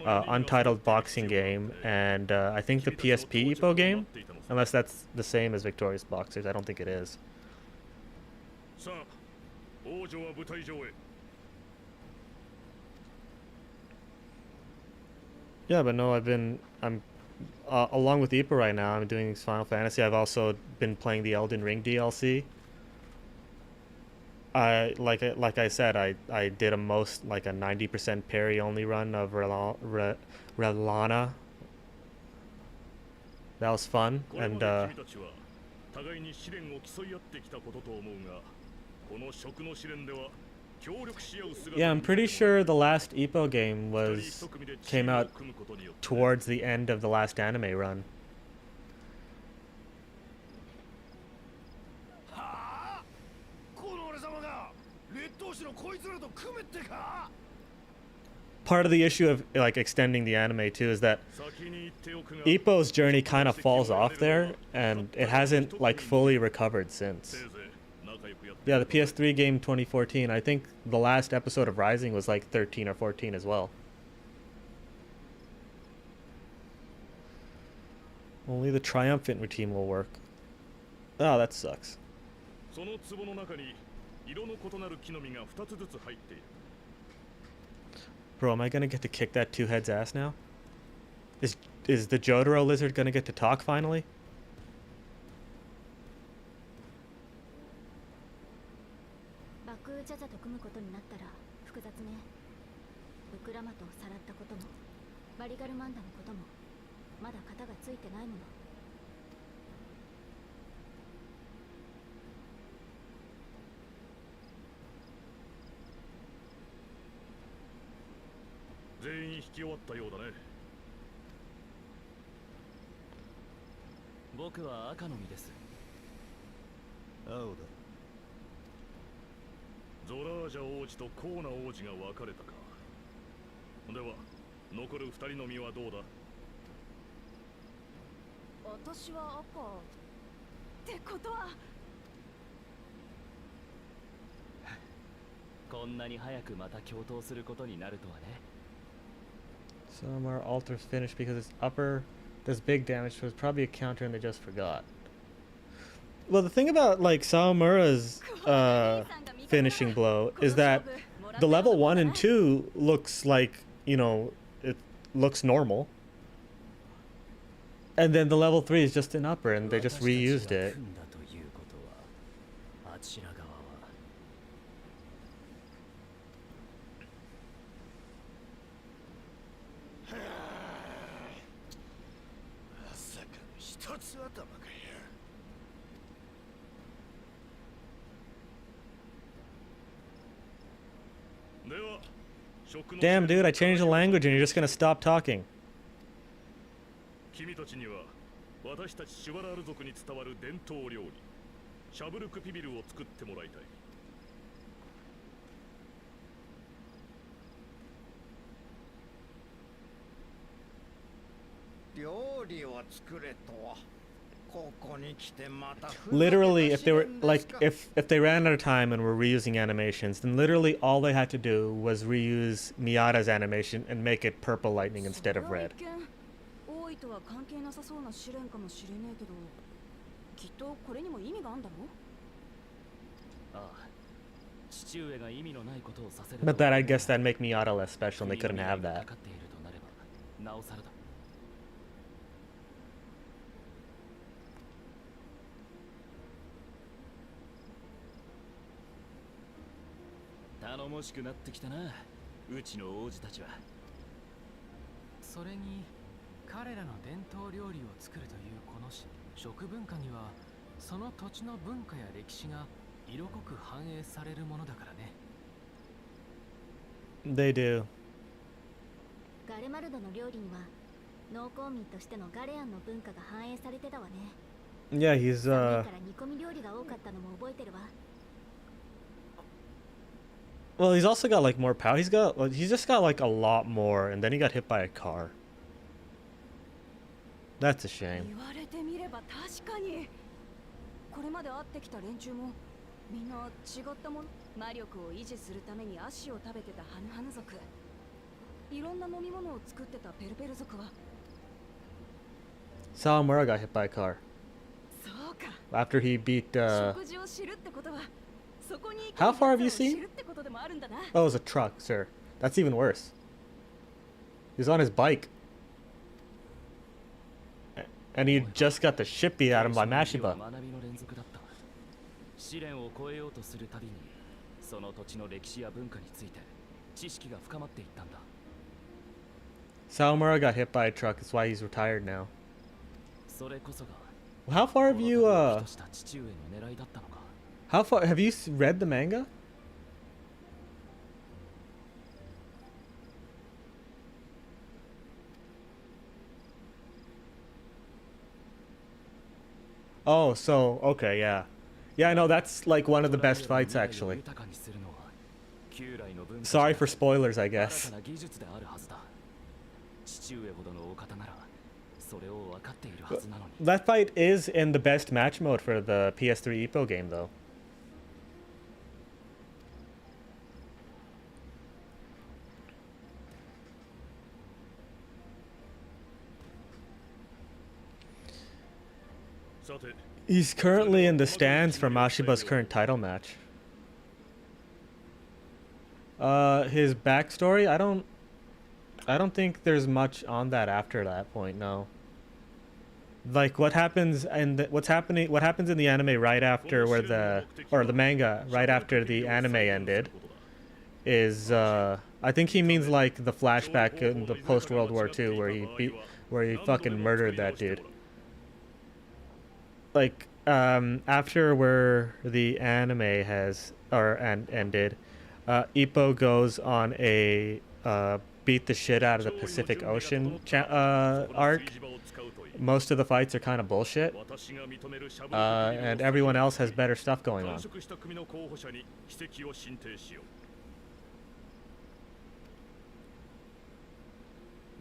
Untitled Boxing Game, and I think the PSP Ippo game, unless that's the same as Victorious Boxers. I don't think it is. Yeah, but no, I'm along with Ippo right now. I'm doing Final Fantasy. I've also been playing the Elden Ring DLC. Like I said, I did a 90% parry only run of Relana. That was fun, and yeah, I'm pretty sure the last Ippo game came out towards the end of the last anime run. Part of the issue of like extending the anime too is that Ippo's journey kind of falls off there, and it hasn't like fully recovered since. Yeah, the PS3 game 2014. I think the last episode of Rising was like 13 or 14 as well. Only the triumphant routine will work. Oh, that sucks. Bro, am I gonna get to kick that two-head's ass now? Is the Jotaro lizard gonna get to talk finally? Some are altars finished because its upper does big damage, so it's probably a counter and they just forgot. Well, the thing about like Sawamura's finishing blow is that the level 1 and 2 looks like, you know, it looks normal. And then the level 3 is just an upper, and they just reused it. 組んだということは、あちら側はまさかの一つ頭かよ。では、食の Damn, dude, I changed the language and you're just gonna stop talking. 君たちには私たちシュバラール族に伝わる伝統料理シャブルクピビルを作ってもらいたい。料理を作れとここに来てまた Literally, if they were like, if they ran out of time and were reusing animations, then literally all they had to do was reuse Miyata's animation and make it purple lightning instead of red. 多いとは関係なさそうな試練かもしれねえけど、きっとこれにも意味があるんだろう。ああ、父上が意味のないことをさせる。 But that, I guess that'd make Miyata less special, and they couldn't have that. かかっているとなれば、なおさらだ。頼もしくなってきたな、うちの王子たちは。それに彼らの伝統料理を作るというこの食文化にはその土地の文化や歴史が色濃く反映されるものだからね。 They do. ガレマルドの料理には農耕民としてのガレアンの文化が反映されてたわね。 Yeah, he's 寒いから煮込み料理が多かったのも覚えてるわ。 well, he's also got like more power. He's just got like a lot more, and then he got hit by a car. That's a shame. 言われてみれば確かに。これまで会ってきた連中もみんな違ったもの。魔力を維持するために足を食べてたハヌハヌ族。いろんな飲み物を作ってたペルペル族は。Sawamura got hit by a car そうか。 after he beat. 食事を知るってことは、そこに How far have you 知 seen? るってことでもあるんだな。 Oh, it was a truck, sir. That's even worse. He's on his bike. And he just got the shit beat out of him by Mashiba. 学びの連続だった。試練を超えようとするたびに、その土地の歴史や文化について知識が深まっていったんだ。 Sawamura got hit by a truck. That's why he's retired now. それこそが How far have you とした父上の狙いだったのか。 how far have you read the manga? Oh, so okay, yeah. Yeah, I know that's like one of the best fights actually. Sorry for spoilers, I guess. That fight is in the best match mode for the PS3 Ippo game though. He's currently in the stands for Mashiba's current title match. His backstory, I don't think there's much on that after that point, no. Like what happens and what happens in the anime right after the manga right after the anime ended is I think he means like the flashback in the post World War II where he fucking murdered that dude. Like after where the anime has ended, Ippo goes on a beat the shit out of the Pacific Ocean arc. Most of the fights are kind of bullshit, and everyone else has better stuff going on.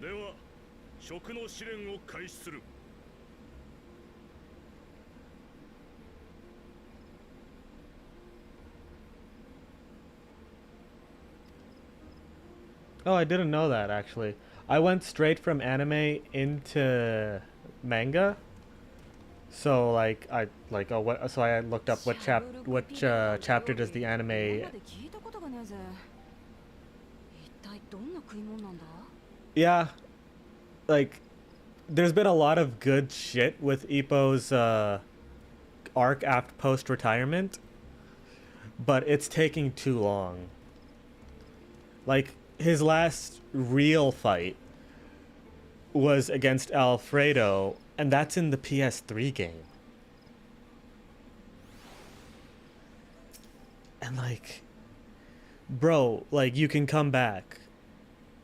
では、食の試練を開始する。 Oh, I didn't know that actually. I went straight from anime into manga. So like I looked up what chapter does the anime. Yeah, like there's been a lot of good shit with Ippo's arc after post-retirement, but it's taking too long. Like, his last real fight was against Alfredo, and that's in the PS3 game. And like, bro, like, you can come back.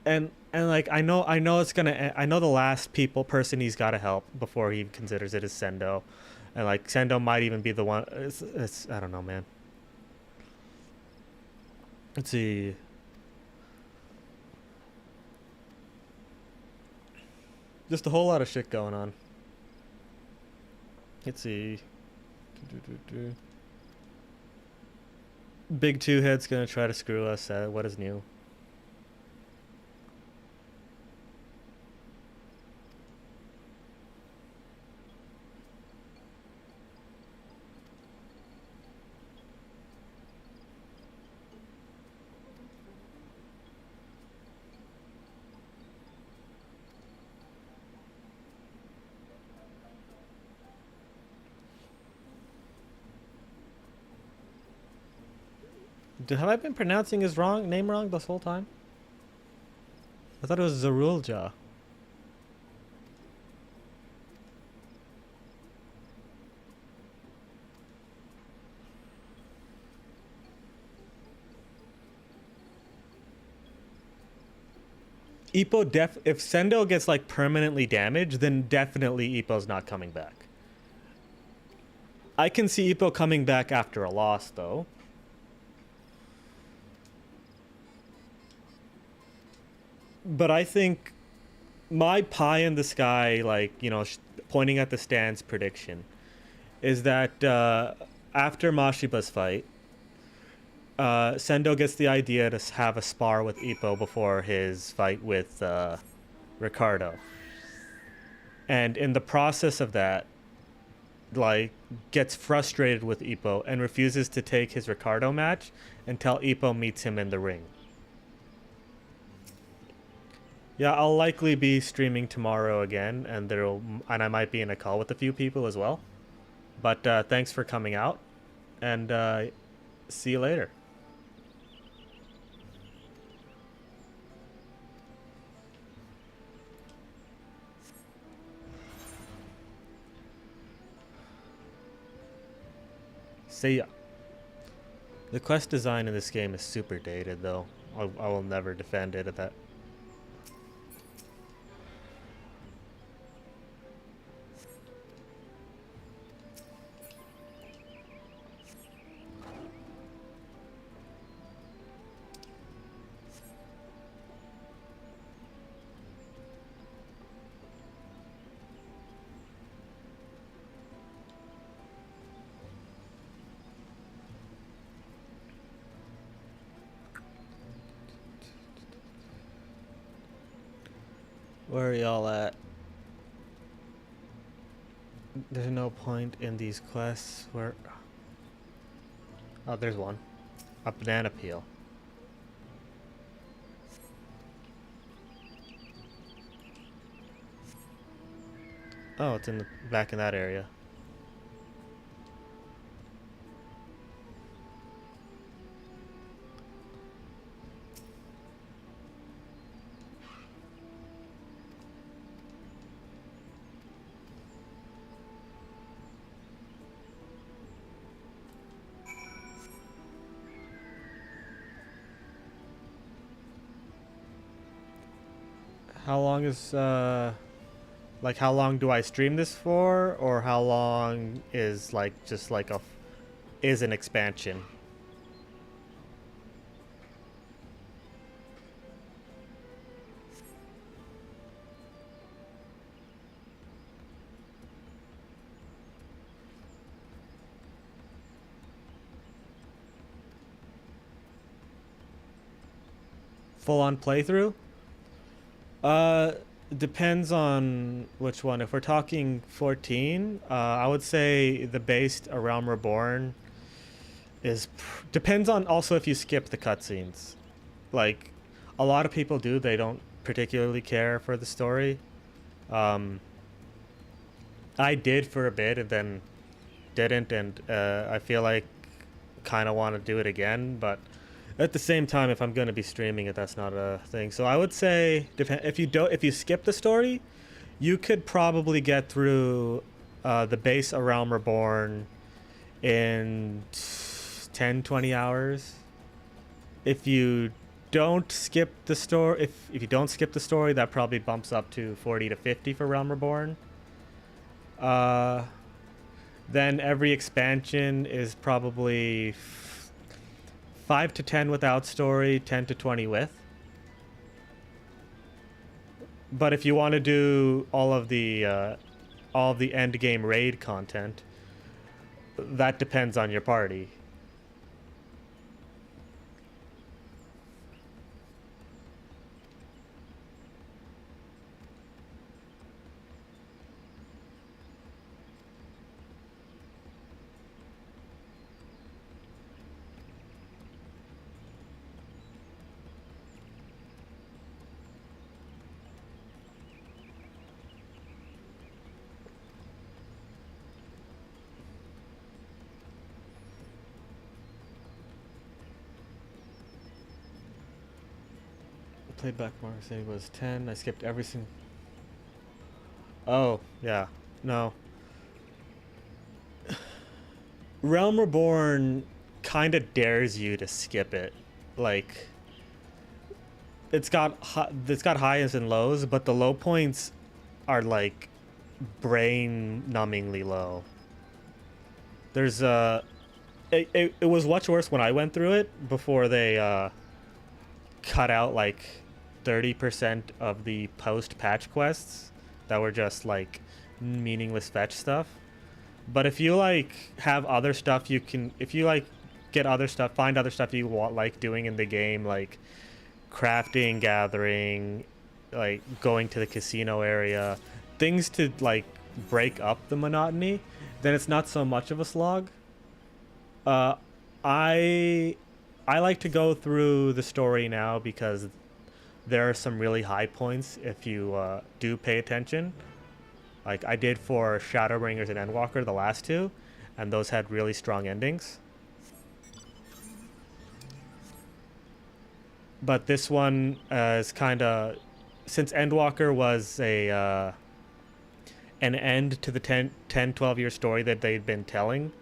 And like, I know it's gonna, I know the last person he's got to help before he considers it is Sendo. And like, Sendo might even be the one, it's I don't know, man. Let's see. Just a whole lot of shit going on. Let's see. Big Two Head's gonna try to screw us. What is new? Have I been pronouncing his name wrong this whole time? I thought it was Zarulja. Ippo if Sendo gets like permanently damaged, then definitely Ippo's not coming back. I can see Ippo coming back after a loss though. But I think my pie in the sky, like, you know, pointing at the stands prediction, is that after Mashiba's fight, Sendo gets the idea to have a spar with Ippo before his fight with Ricardo. And in the process of that, like, gets frustrated with Ippo and refuses to take his Ricardo match until Ippo meets him in the ring. Yeah, I'll likely be streaming tomorrow again, and I might be in a call with a few people as well. But thanks for coming out, and see you later. See ya. The quest design in this game is super dated, though. I will never defend it at that. Where are y'all at? There's no point in these quests where... Oh, there's one. A banana peel. Oh, it's in the back in that area. How long is, like, how long do I stream this for? Or how long is, like, just like is an expansion? Full-on playthrough? Depends on which one. If we're talking 14, I would say the base A Realm Reborn is... depends on also if you skip the cutscenes. Like, a lot of people do. They don't particularly care for the story. I did for a bit and then didn't, and I feel like kind of want to do it again, but at the same time, if I'm going to be streaming it, that's not a thing. So I would say, if you skip the story, you could probably get through the base A Realm Reborn in 10-20 hours. If you don't skip the story, if you don't skip the story, that probably bumps up to 40 to 50 for Realm Reborn. Then every expansion is probably 5 to 10 without story, 10 to 20 with. But if you want to do all of the end game raid content, that depends on your party. Playback mark saying was 10. I skipped every single. Oh, yeah. No. Realm Reborn kind of dares you to skip it. Like, it's got highs and lows, but the low points are like brain-numbingly low. There's it was much worse when I went through it before they cut out like 30% of the post-patch quests that were just like meaningless fetch stuff. But if you like have other stuff you can, if you like get other stuff, find other stuff you want like doing in the game, like crafting, gathering, like going to the casino area, things to like break up the monotony, then it's not so much of a slog. I like to go through the story now because there are some really high points if you do pay attention. Like I did for Shadowbringers and Endwalker, the last two, and those had really strong endings. But this one is kind of, since Endwalker was an end to the 10-12 year story that they'd been telling,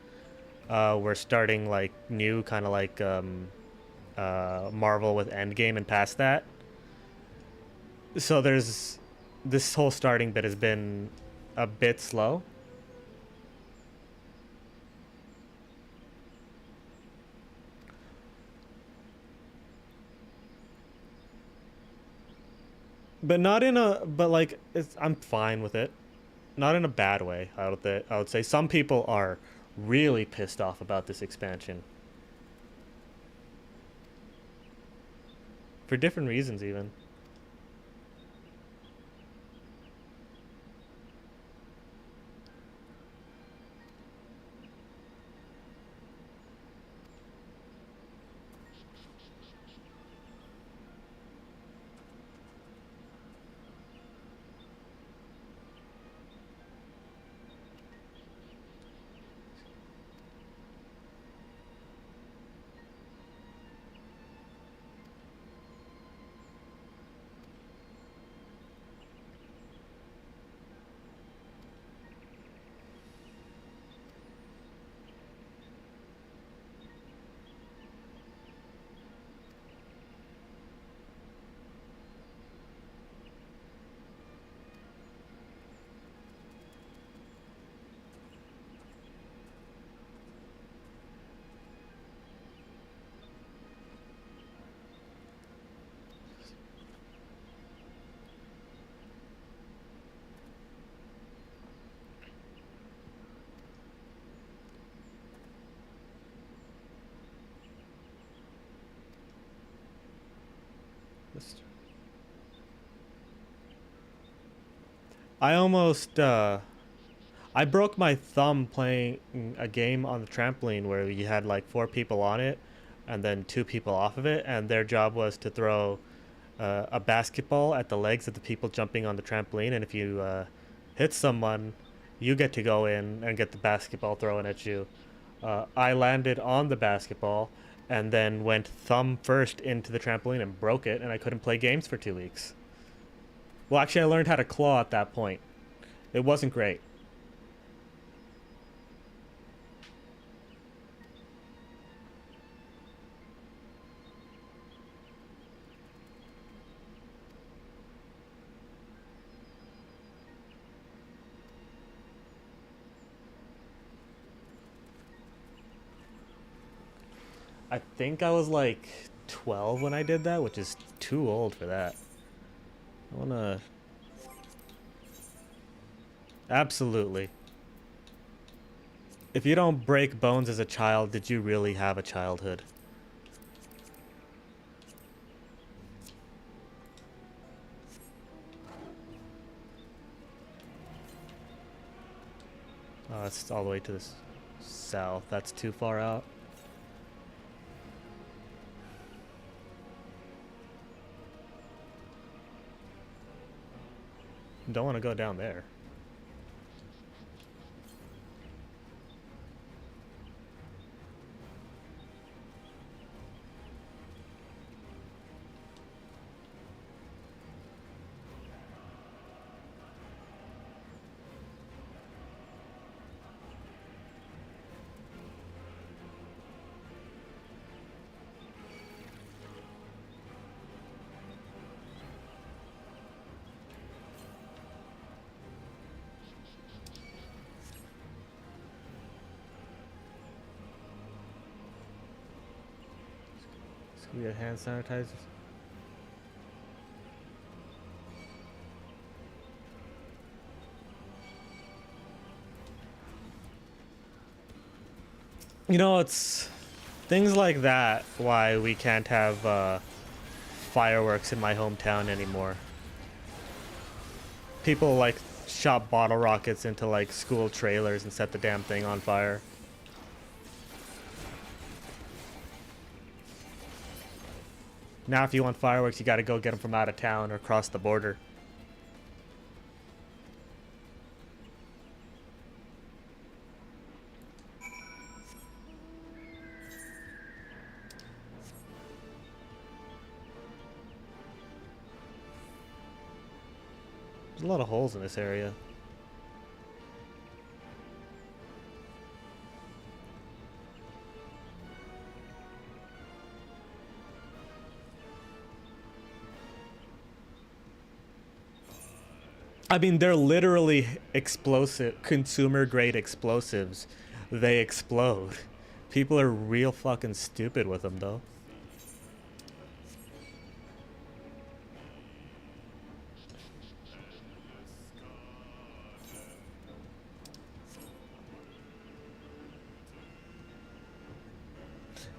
we're starting like new, kind of like Marvel with Endgame and past that. So there's this whole starting bit has been a bit slow. But not in a, but like I'm fine with it. Not in a bad way. I would say some people are really pissed off about this expansion. For different reasons even. I almost I broke my thumb playing a game on the trampoline where you had like 4 people on it and then 2 people off of it, and their job was to throw a basketball at the legs of the people jumping on the trampoline, and if you hit someone, you get to go in and get the basketball thrown at you. I landed on the basketball and then went thumb first into the trampoline and broke it, and I couldn't play games for 2 weeks. Well, actually, I learned how to claw at that point. It wasn't great. I think I was like 12 when I did that, which is too old for that. I wanna... Absolutely. If you don't break bones as a child, did you really have a childhood? Oh, it's all the way to the south. That's too far out. Don't want to go down there. We get hand sanitizers. You know, it's things like that why we can't have fireworks in my hometown anymore. People like shot bottle rockets into like school trailers and set the damn thing on fire. Now if you want fireworks, you gotta go get them from out of town or across the border. There's a lot of holes in this area. I mean, they're literally explosive, consumer grade explosives. They explode. People are real fucking stupid with them, though.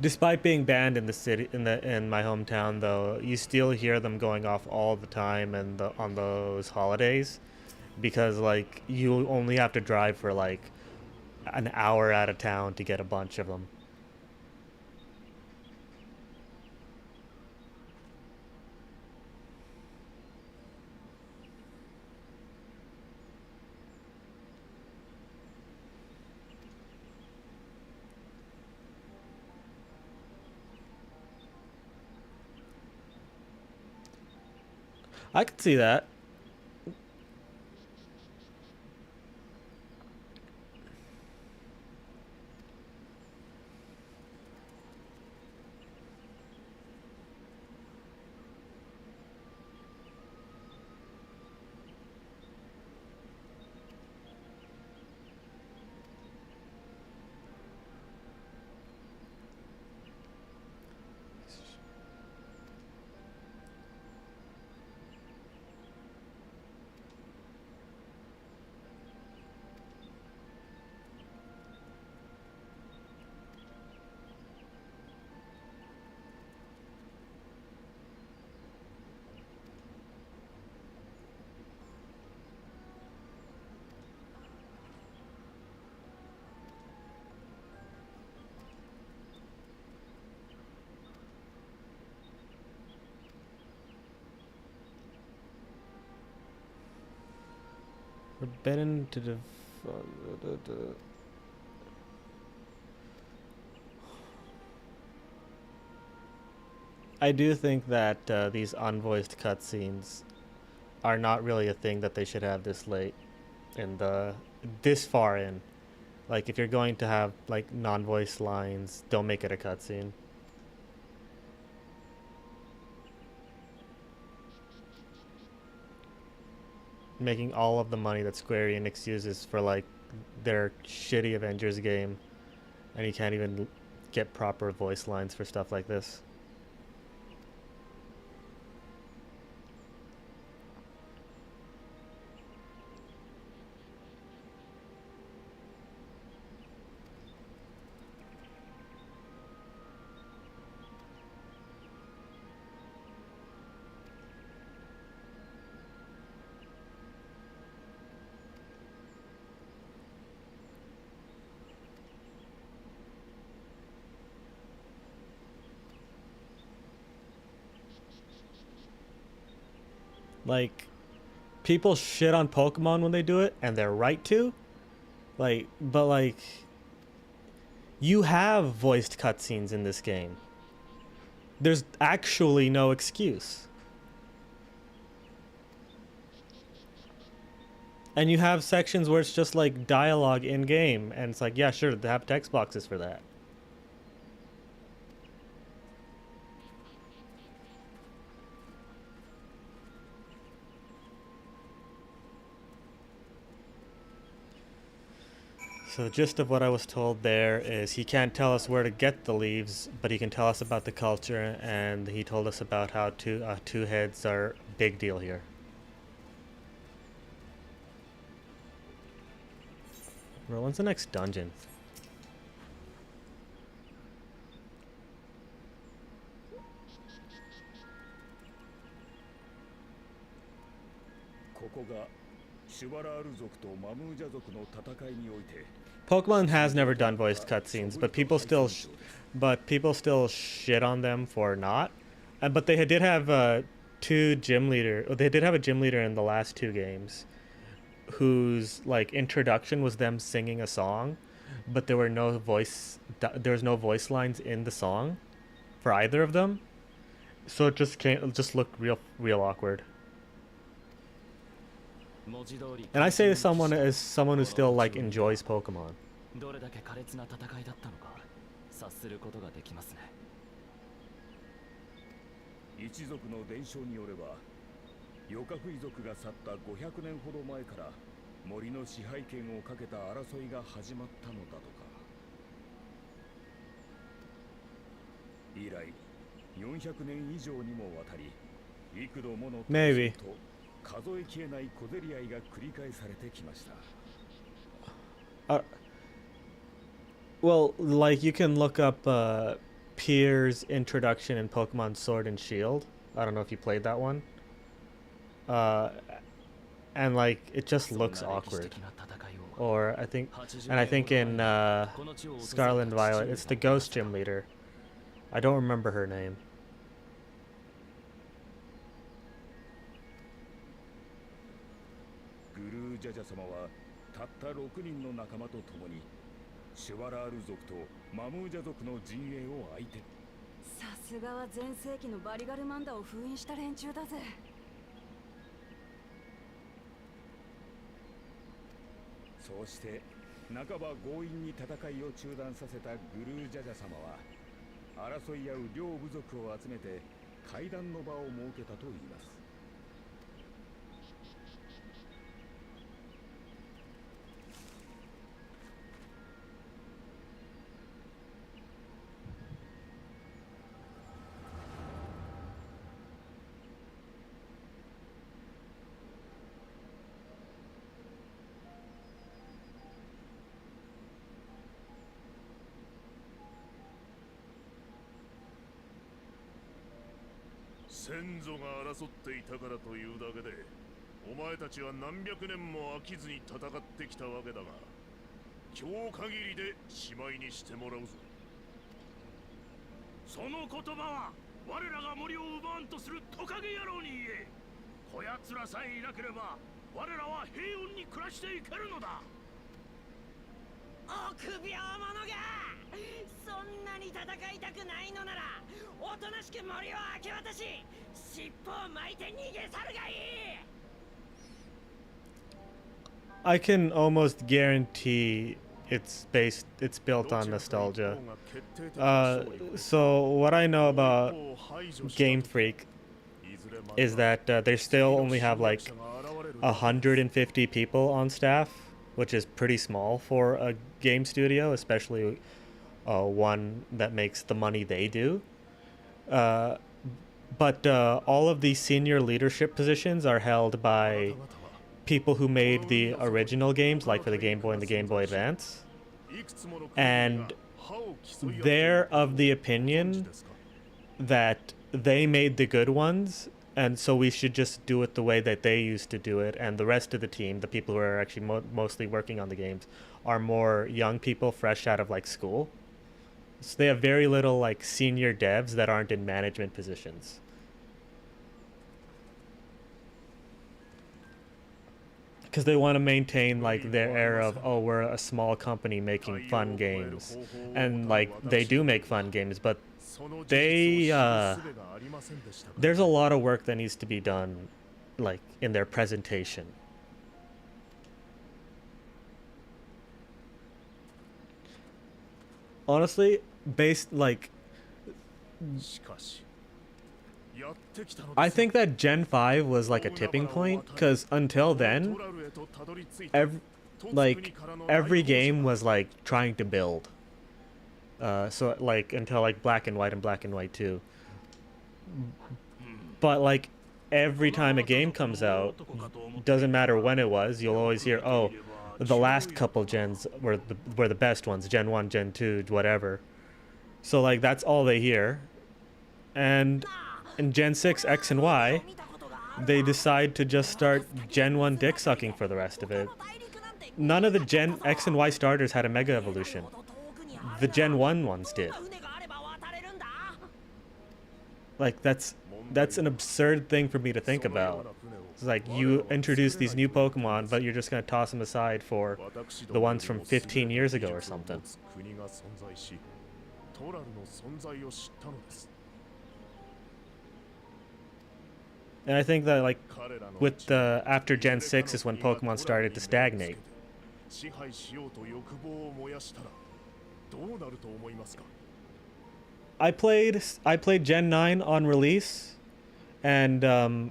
Despite being banned in the city, in my hometown, though, you still hear them going off all the time and on those holidays, because like you only have to drive for like an hour out of town to get a bunch of them. I could see that. Forbidden to I do think that these unvoiced cutscenes are not really a thing that they should have this late in the this far in. Like if you're going to have like non-voiced lines, don't make it a cutscene. Making all of the money that Square Enix uses for like their shitty Avengers game, and you can't even get proper voice lines for stuff like this. Like, people shit on Pokemon when they do it, and they're right to. Like, but like, you have voiced cutscenes in this game. There's actually no excuse. And you have sections where it's just like dialogue in game, and it's like, yeah, sure, they have text boxes for that. So the gist of what I was told there is he can't tell us where to get the leaves, but he can tell us about the culture, and he told us about how two heads are a big deal here. Bro, when's the next dungeon? Pokemon has never done voiced cutscenes, but people still shit on them for not. But they did have They did have a gym leader in the last two games, whose like introduction was them singing a song, but there was no voice lines in the song for either of them, so it just looked real awkward. And I say this as someone who still like enjoys Pokemon. どれだけ苛烈な戦いだったのか察することができますね。一族の伝承によれば、ヨカフイ族が去った500年ほど前から森の支配権をかけた争いが始まったのだとか。以来、400年以上にもわたり、幾度もの闘争と数えきれない小競り合いが繰り返されてきました。Well, like you can look up Pierre's introduction in Pokemon Sword and Shield. I don't know if you played that one. And like it just looks awkward. Or I think in Scarlet and Violet, it's the Ghost Gym Leader. I don't remember her name. Guru Jaja 様はたった6人の仲間と共にシュワラール族とマムージャ族の陣営を相手。さすがは全盛期のバリガルマンダを封印した連中だぜ。そうして半ば強引に戦いを中断させたグルージャジャ様は争い合う両部族を集めて会談の場を設けたといいます。先祖が争っていたからというだけでお前たちは何百年も飽きずに戦ってきたわけだが今日限りでしまいにしてもらうぞ。その言葉は我らが森を奪わんとするトカゲ野郎に言え。こやつらさえいなければ我らは平穏に暮らしていけるのだ。臆病者がそんなに戦いたくないのならおとなしく森を明け渡し尻尾を巻いて逃げ去るがいい。 I can almost guarantee it's built on nostalgia. So what I know about Game Freak is that they still only have like 150 people on staff, which is pretty small for a game studio, especially one that makes the money they do. But all of these senior leadership positions are held by people who made the original games, like for the Game Boy and the Game Boy Advance. And they're of the opinion that they made the good ones, and so we should just do it the way that they used to do it. And the rest of the team, the people who are actually mostly working on the games, are more young people fresh out of like school. So they have very little like senior devs that aren't in management positions. Because they want to maintain like their era of, oh, we're a small company making fun games, and like they do make fun games, but they there's a lot of work that needs to be done like in their presentation. Honestly, based like I think that Gen 5 was like a tipping point, because until then, every game was like trying to build. So like until like Black and White and Black and White 2. But like every time a game comes out, doesn't matter when it was, you'll always hear, oh, the last couple gens were the best ones, Gen 1, Gen 2, whatever. So like that's all they hear. And in Gen 6, X and Y, they decide to just start Gen 1 dick sucking for the rest of it. None of the Gen X and Y starters had a Mega Evolution. The Gen 1 ones did. Like, that's an absurd thing for me to think about. It's like, you introduce these new Pokemon, but you're just going to toss them aside for the ones from 15 years ago or something. And I think that, like, with the after Gen 6 is when Pokemon started to stagnate. I played Gen 9 on release, and I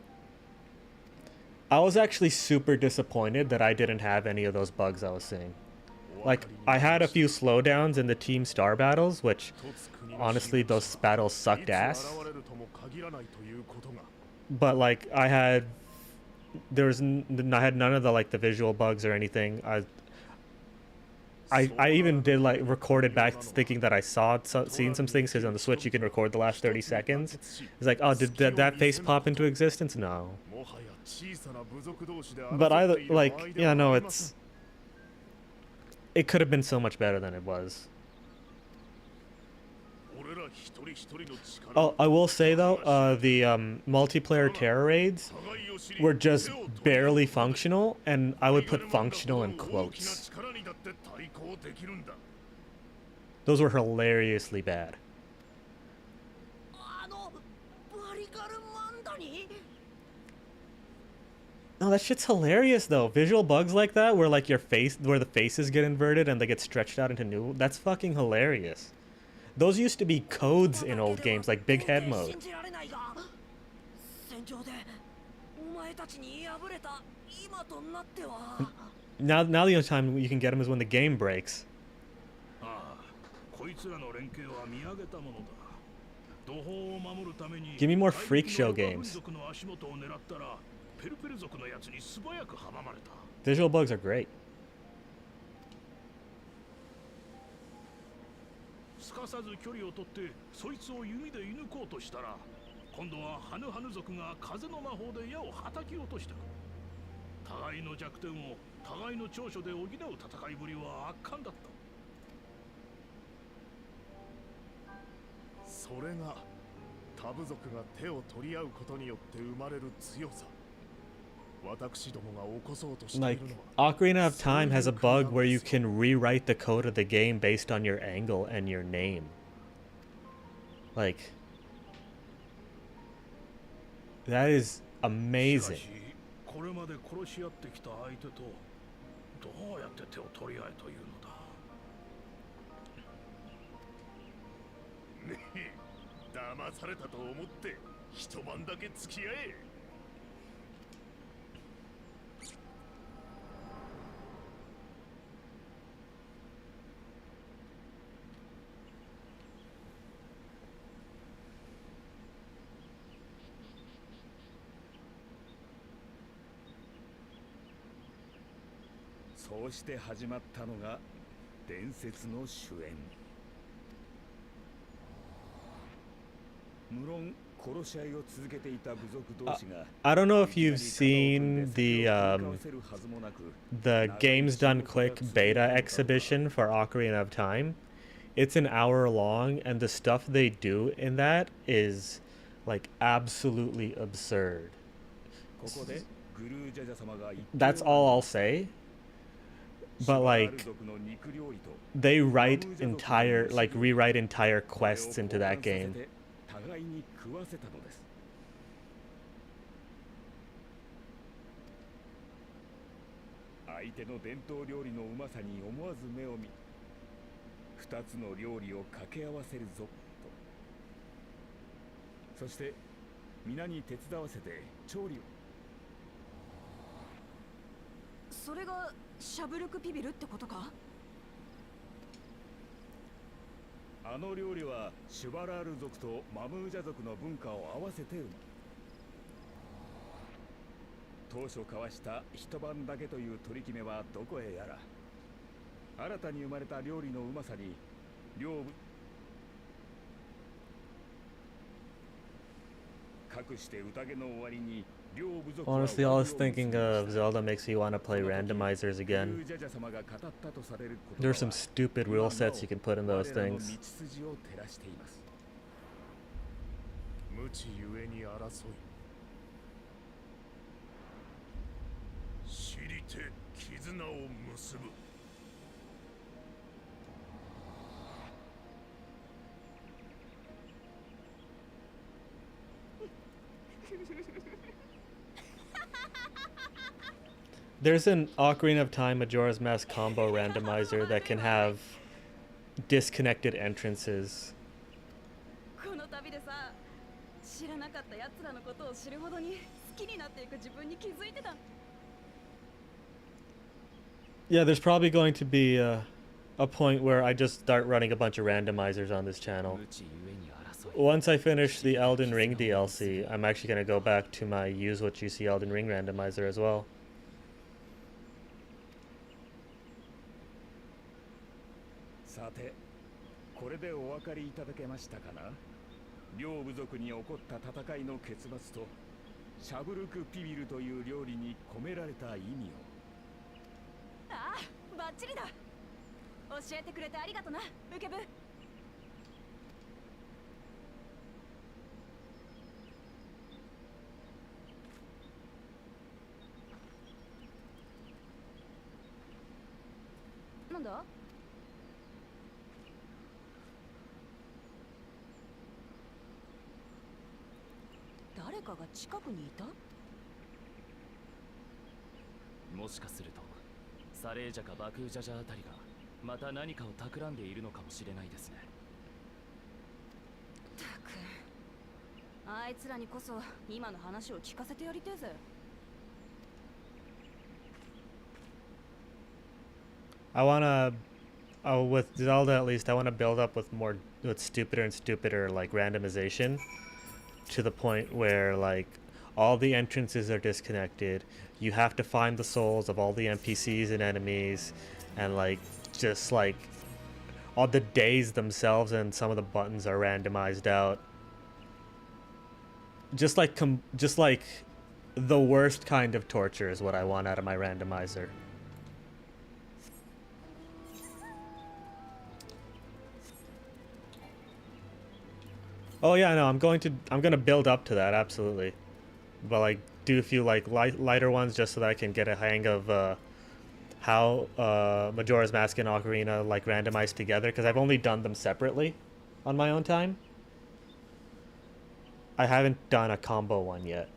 was actually super disappointed that I didn't have any of those bugs I was seeing. Like, I had a few slowdowns in the Team Star battles, which, honestly, those battles sucked ass. But like I had none of the like the visual bugs or anything. I even did like recorded back thinking that I seen some things, because on the Switch you can record the last 30 seconds. It's like, oh, did that face pop into existence? No. But I like, yeah, no, it could have been so much better than it was. Oh, I will say though, the multiplayer terror raids were just barely functional, and I would put functional in quotes. Those were hilariously bad. No, that shit's hilarious though. Visual bugs like that, where like where the faces get inverted and they get stretched out into new. That's fucking hilarious. Those used to be codes in old games, like Big Head mode. Now the only time you can get them is when the game breaks. Give me more freak show games. Visual bugs are great. すかさず距離を取ってそいつを弓で射抜こうとしたら、今度はハヌハヌ族が風の魔法で矢をはたき落としてくる。互いの弱点を互いの長所で補う戦いぶりは圧巻だった。それが他部族が手を取り合うことによって生まれる強さ。Like, Ocarina of Time has a bug where you can rewrite the code of the game based on your angle and your name. Like, that is amazing. これまで殺し合ってきた相手とどうやって手を取り合えというのだ。ねえ、騙されたと思って一晩だけ付き合え。そうして始まったのが伝説の主演。無論殺し合いを続けていた部族同士が I don't know if you've seen the Games Done Quick beta exhibition for Ocarina of Time. It's an hour long, and the stuff they do in that is like absolutely absurd. That's all I'll say. But like, they write entire, like, rewrite entire quests into that game. 互いに食わせたのです。相手の伝統料理のうまさに思わず目を見、二つの料理を掛け合わせるぞと。そして皆に手伝わせて調理を。それがシャブルクピビルってことか？あの料理はシュバラール族とマムージャ族の文化を合わせて当初交わした一晩だけという取り決めはどこへやら。新たに生まれた料理のうまさに両部かくして宴の終わりに Honestly, all this thinking of Zelda makes me want to play randomizers again. There's some stupid rule sets you can put in those things. 無知ゆえに争い知りて絆を結ぶ。There's an Ocarina of Time Majora's Mask combo randomizer that can have disconnected entrances. この旅でさ、知らなかった奴らのことを知るほどに好きになっていく自分に気づいてた。Yeah, there's probably going to be a point where I just start running a bunch of randomizers on this channel. Once I finish the Elden Ring DLC, I'm actually going to go back to my Use What You See Elden Ring randomizer as well. さて、これでお分かりいただけましたかな。両部族に起こった戦いの結末とシャブルクピビルという料理に込められた意味を。ああ、バッチリだ。教えてくれてありがとな、ウケブ。なんだ？誰かが近くにいた？もしかするとサレージャかバクージャジャあたりがまた何かを企んでいるのかもしれないですね。たく、あいつらにこそ今の話を聞かせてやりてえぜ。with Zelda at least, I wanna build up with stupider and stupider like randomization to the point where like all the entrances are disconnected. You have to find the souls of all the NPCs and enemies, and like just like all the days themselves and some of the buttons are randomized out. Just like the worst kind of torture is what I want out of my randomizer. Oh yeah, no, I'm gonna build up to that, absolutely. But like do a few like lighter ones just so that I can get a hang of how Majora's Mask and Ocarina like randomized together, because I've only done them separately on my own time. I haven't done a combo one yet.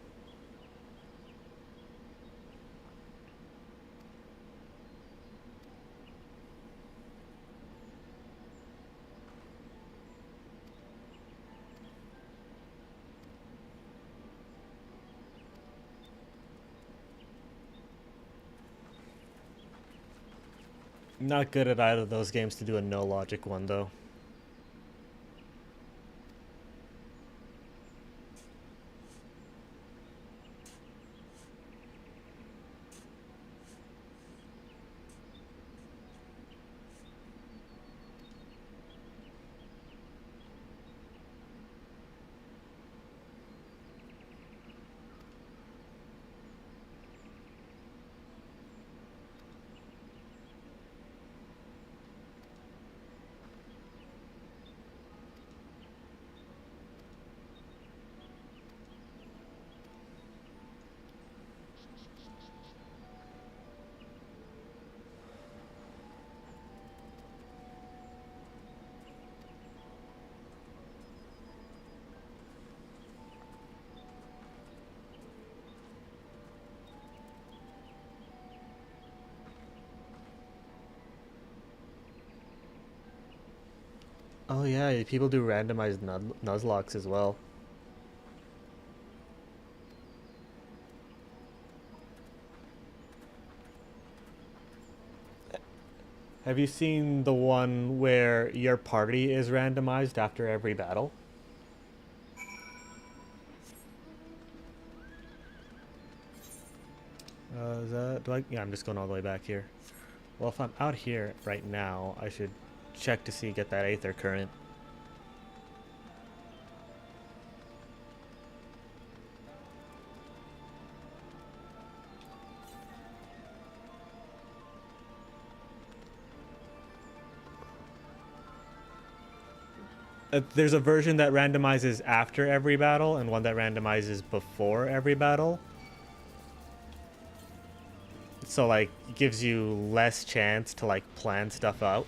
Not good at either of those games to do a no logic one though. Oh yeah, people do randomized Nuzlockes as well. Have you seen the one where your party is randomized after every battle? Is that, yeah, I'm just going all the way back here. Well, if I'm out here right now, I should check to see, get that Aether current. There's a version that randomizes after every battle and one that randomizes before every battle. So like it gives you less chance to like plan stuff out.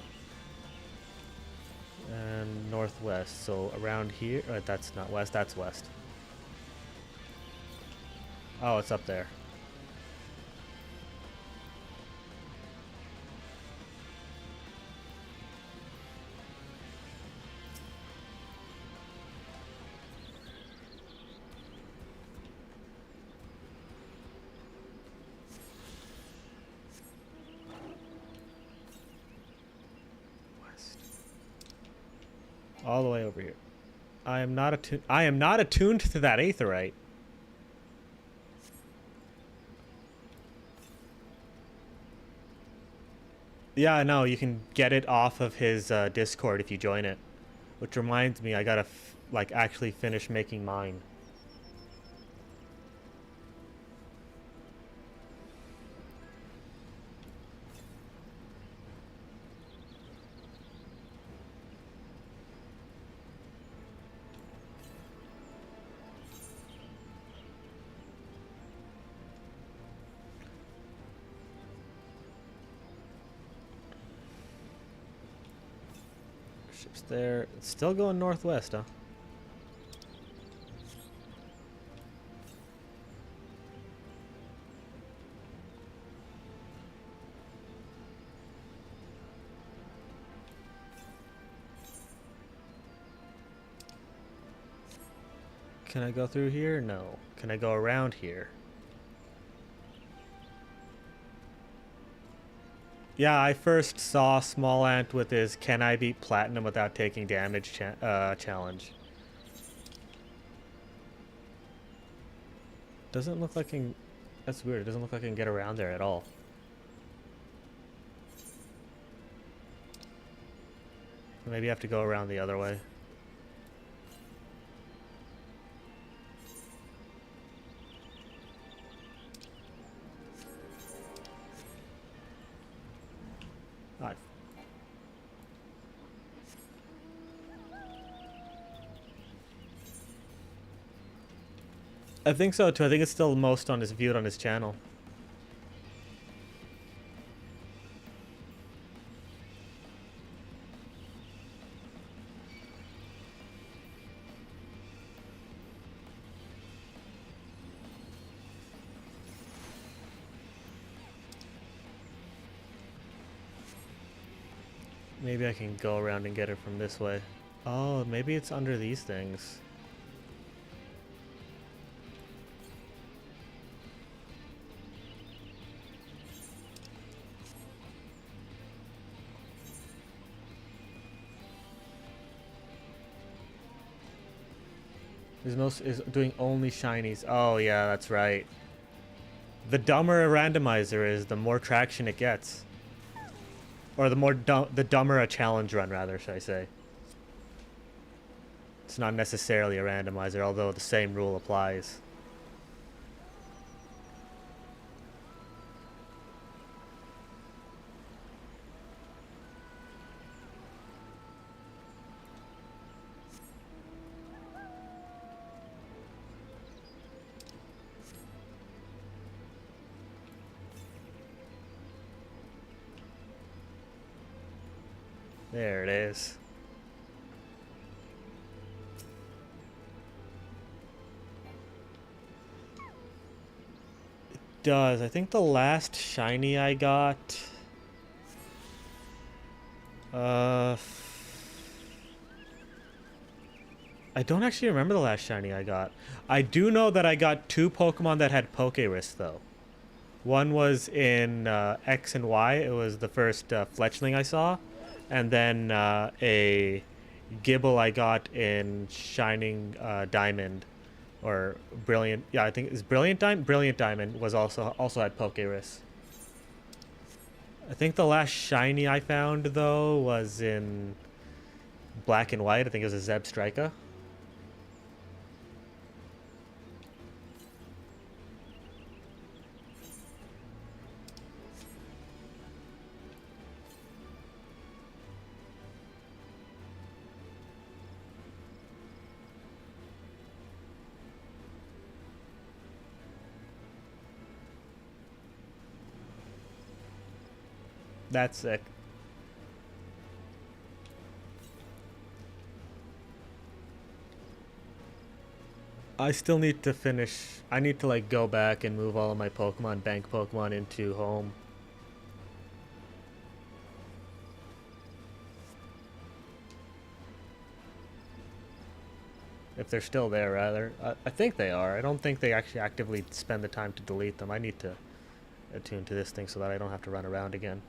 And northwest, so around here, that's not west, that's west. Oh, it's up there. All the way over here. I am not attuned to that aetherite. Yeah, no, you can get it off of his Discord if you join it. Which reminds me, I gotta like actually finish making mine. Ships there. It's still going northwest, huh? Can I go through here? No. Can I go around here? Yeah, I first saw Small Ant with his "Can I beat Platinum without taking damage" challenge. Doesn't look like I can... That's weird. It doesn't look like I can get around there at all. Maybe I have to go around the other way. I think so too. I think it's still most on his viewed on his channel. Maybe I can go around and get it from this way. Oh, maybe it's under these things. Is doing only shinies. Oh yeah, that's right. The dumber a randomizer is, the more traction it gets. Or the dumber a challenge run, rather, should I say. It's not necessarily a randomizer, although the same rule applies. There it is. It does. I think the last shiny I got... I don't actually remember the last shiny I got. I do know that I got 2 Pokemon that had Poké though. One was in X and Y. It was the first fletchling I saw. And then a Gibble I got in Shining Diamond, or Brilliant. Yeah, I think it's Brilliant Diamond. Brilliant Diamond was also had Poké. I think the last shiny I found though was in Black and White. I think it was a Zebstrika. That's sick. I still need to finish. I need to like go back and move all of my Pokemon bank Pokemon into home. If they're still there, rather. I think they are. I don't think they actually actively spend the time to delete them. I need to attune to this thing so that I don't have to run around again.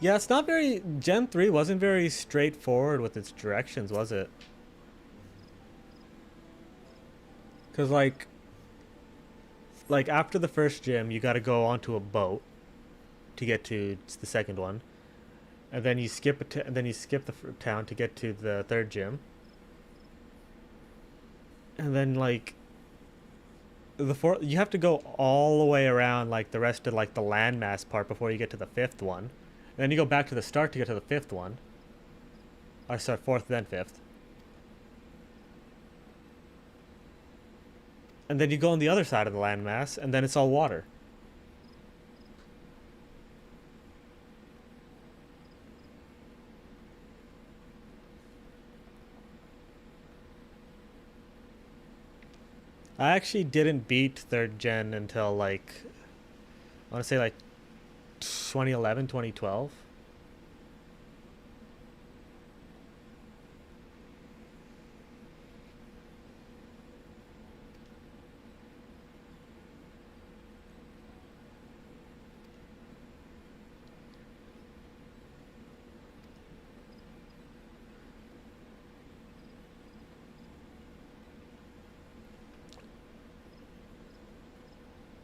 Yeah, it's not very... Gen 3 wasn't very straightforward with its directions, was it? Because, like after the first gym, you gotta go onto a boat to get to the second one. And then you skip the town to get to the third gym. And then, like... you have to go all the way around, like, the rest of, like, the landmass part before you get to the fifth one. And then you go back to the start to get to the fifth one. I start fourth, then fifth. And then you go on the other side of the landmass, and then it's all water. I actually didn't beat third gen until like, I want to say like 2011, 2012.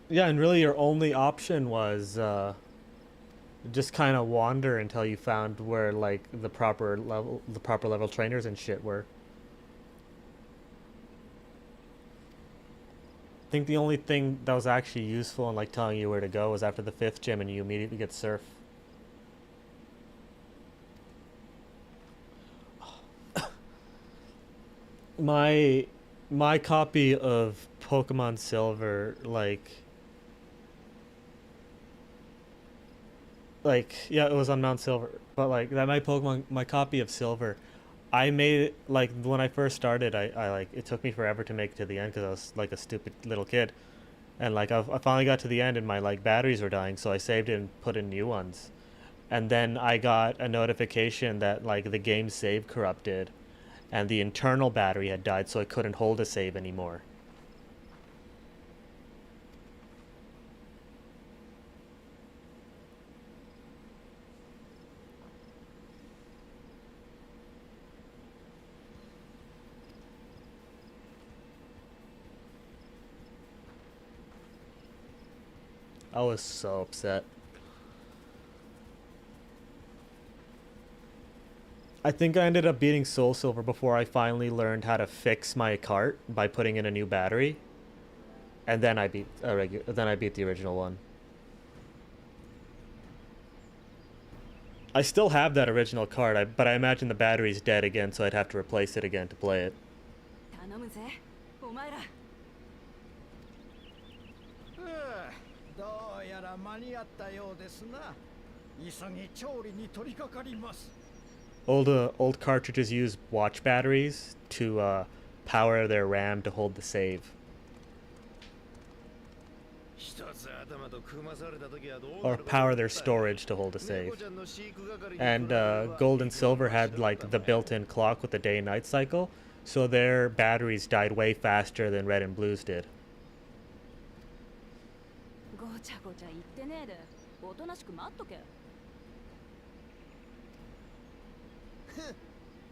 Yeah, and really your only option was just kind of wander until you found where like the proper level trainers and shit were. I think the only thing that was actually useful in like telling you where to go was after the 5th gym and you immediately get surf. my my copy of Pokemon Silver, yeah, it was on Mount Silver, but like that my copy of Silver, I made it like when I first started. I like it took me forever to make it to the end because I was like a stupid little kid, and like I finally got to the end and my like batteries were dying, so I saved it and put in new ones, and then I got a notification that like the game save corrupted, and the internal battery had died, so I couldn't hold a save anymore. I was so upset. I think I ended up beating Soul Silver before I finally learned how to fix my cart by putting in a new battery, and then I beat the original one. I still have that original cart, but I imagine the battery's dead again, so I'd have to replace it again to play it. 頼むぜお前ら。どうやら間に合ったようですな。急ぎ調理に取り掛かります。Old cartridges use watch batteries to power their RAM to hold the save. Or power their storage to hold a save. And Gold and Silver had like the built-in clock with the day and night cycle, so their batteries died way faster than Red and Blue's did. ごちゃごちゃ言ってねえでおとなしく待っとけ。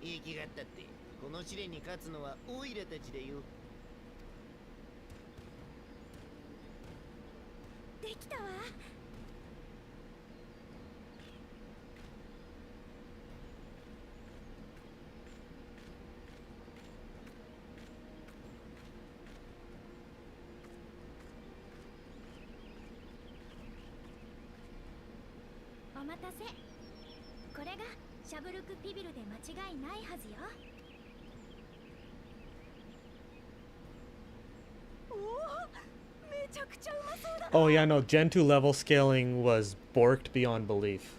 言い気がったってこの試練に勝つのはオイラたちだよ。できたわ。お待たせ。これがシャブルクピビルで間違いないはずよ。おお、めちゃくちゃうまそうだ。Oh yeah, no, Gen 2 level scaling was borked beyond belief.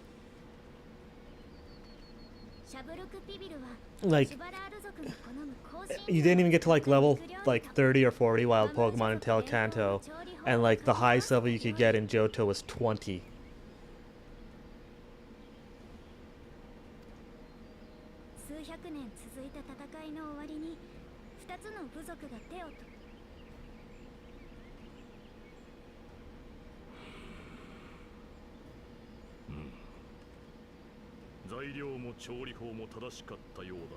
シャブルクピビルは Like, シュバラール族が好む高深 you didn't even get to like level like 30 or 40 wild Pokemon until Kanto, and like the highest level you could get in Johto was 20. 数百年続いた戦いの終わりに2つの部族が手を取り材料も調理法も正しかったようだが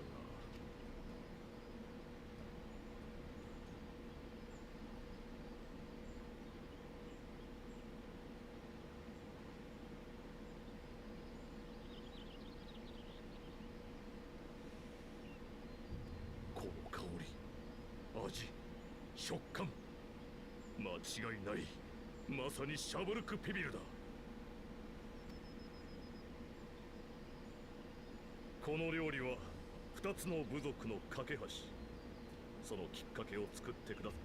この香り味食感間違いないまさにシャブルクピビルだこの料理は2つの部族の架け橋そのきっかけを作ってくださ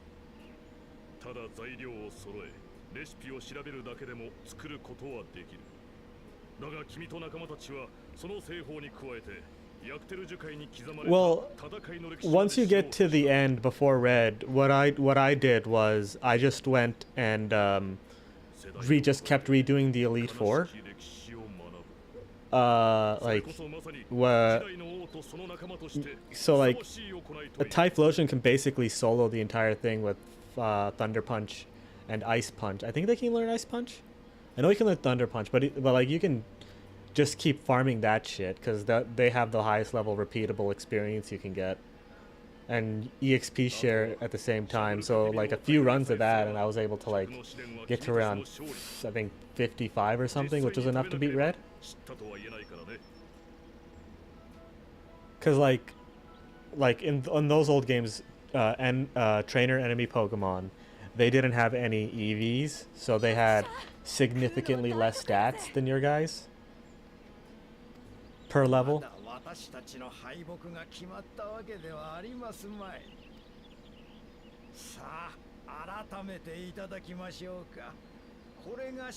いただ材料を揃えレシピを調べるだけでも作ることはできるだが君と仲間たちはその製法に加えてヤクテル樹海に刻まれた戦いの歴史 Once you get to the end before Red, what I did was I just went and just kept redoing the Elite Four. So like a Typhlosion can basically solo the entire thing with Thunder Punch and Ice Punch. I think they can learn Ice Punch. I know you can learn Thunder Punch, but like you can just keep farming that shit because they have the highest level repeatable experience you can get. and EXP share at the same time. So like a few runs of that, and I was able to like get to around I think 55 or something, which was enough to beat Red. Cause like in those old games, trainer enemy Pokemon, they didn't have any EVs, so they had significantly less stats than your guys per level. 私たちの敗北が決まったわけではありますまい。さあ、改めていただきましょうか。これが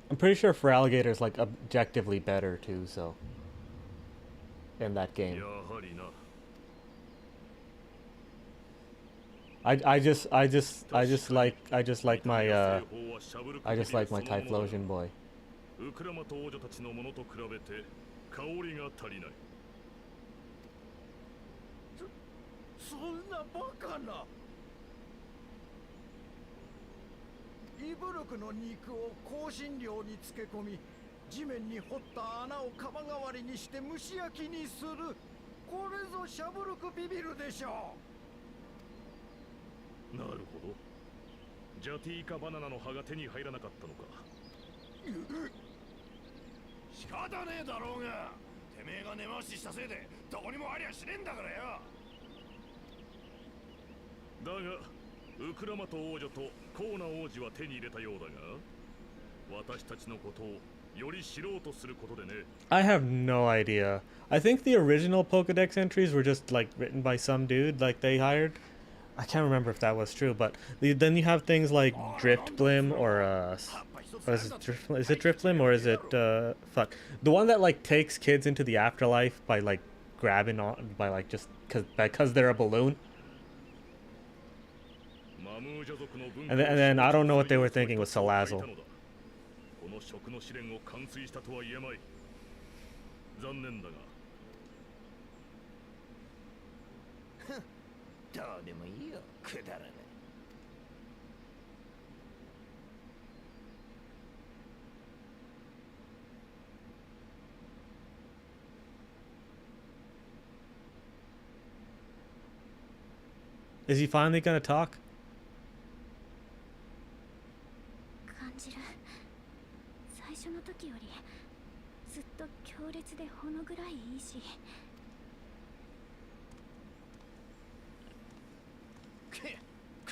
I'm pretty sure Feraligator's like objectively better too, so in that game. I just like my Typhlosion boy. ウクラマと王女たちのものと比べて香りが足りない。そんなバカな。イブルクの肉を香辛料に漬け込み、地面に掘った穴を釜代わりにして蒸し焼きにする。これぞシャブルクビビルでしょう。なるほど。ジャティーカバナナの葉が手に入らなかったのか。仕方ねえだろうが、てめえが根回ししたせいでどこにもありゃしねえんだからよ。だがウクラマと王女とコーナ王子は手に入れたようだが、私たちのことをより知ろうとすることでね。I have no idea. I think the original Pokedex entries were just like written by some dude like they hired. I can't remember if that was true, but then you have things like Drift Blim or is it Drift Blim or is it fuck, the one that like takes kids into the afterlife by like grabbing on by like just because they're a balloon. And then I don't know what they were thinking with Salazzle. この食の試練を完遂したとは言えまい。残念だが。どうでもいいよ、くだらない。Is he finally gonna talk? 感じる。最初の時よりずっと強烈でほのぐらいいいし。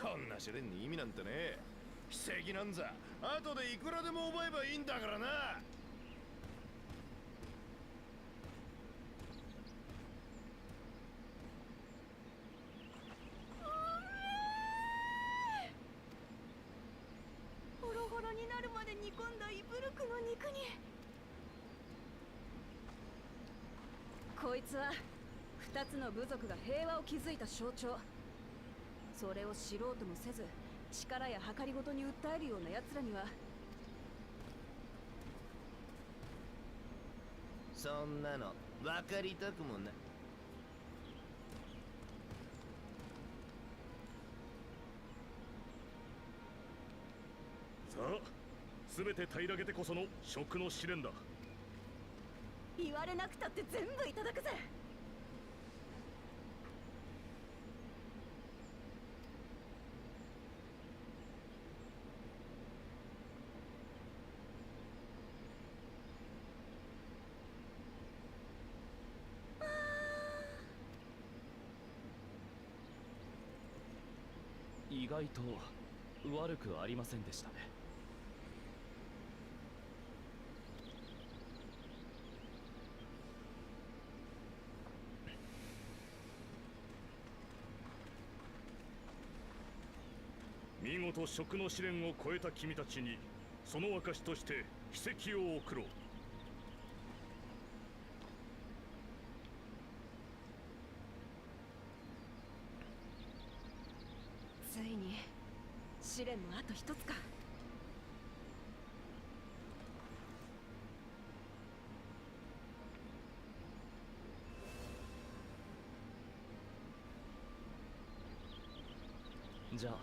こんな試練に意味なんてね。奇跡なんざ後でいくらでも覚えばいいんだからな。ホロホロになるまで煮込んだイブルクの肉に。こいつは2つの部族が平和を築いた象徴。それを知ろうともせず、力や計りごとに訴えるような奴らには。そんなの分かりたくもな。さあ、すべて平らげてこその食の試練だ。言われなくたって全部いただくぜ。意外と悪くありませんでしたね。見事食の試練を超えた君たちにその証として奇跡を贈ろう。ついに試練もあと一つか。じゃあ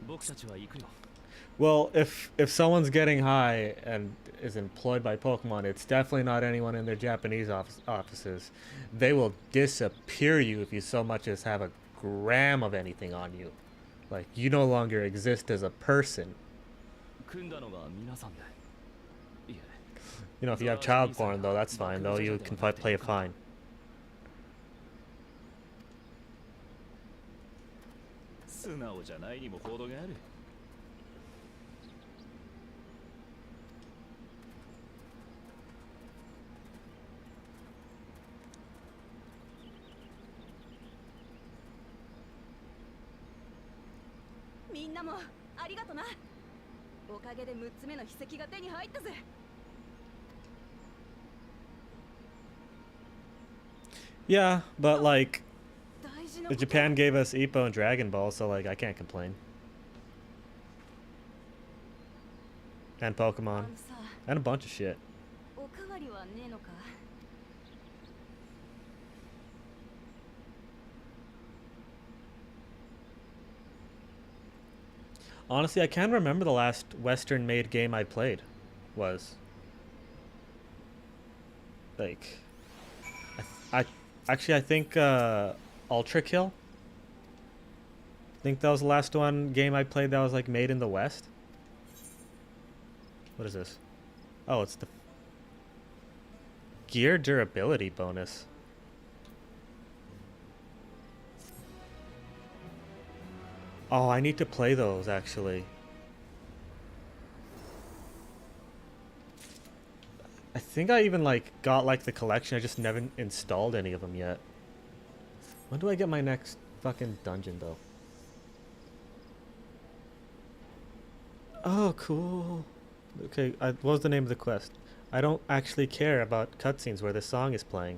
僕たちは行くよ。 Well, if someone's getting high and is employed by Pokemon, it's definitely not anyone in their Japanese offices. They will disappear you if you so much as have a gram of anything on you. Like, you no longer exist as a person. 組んだのが皆さんで。いえ、 You know, if you have child porn, though, that's fine, though. You can play it fine. 素直じゃないにも程がある。みんなもありがとな。おかげで6つ目の筆跡が手に入ったぜ。 Yeah, but like, 大事なこと。 Japan gave us Ippo and Dragon Ball, so like, I can't complain. And Pokemon. あのさ、 And a bunch of shit. おかわりはねえのか。 Honestly, I can't remember the last Western-made game I played was. Like, I think Ultra Kill. I think that was the last game I played that was like made in the West. What is this? Oh, it's the gear durability bonus. Oh, I need to play those, actually. I think I even, like, got, like, the collection. I just never installed any of them yet. When do I get my next fucking dungeon, though? Oh, cool. Okay, what was the name of the quest? I don't actually care about cutscenes where this song is playing.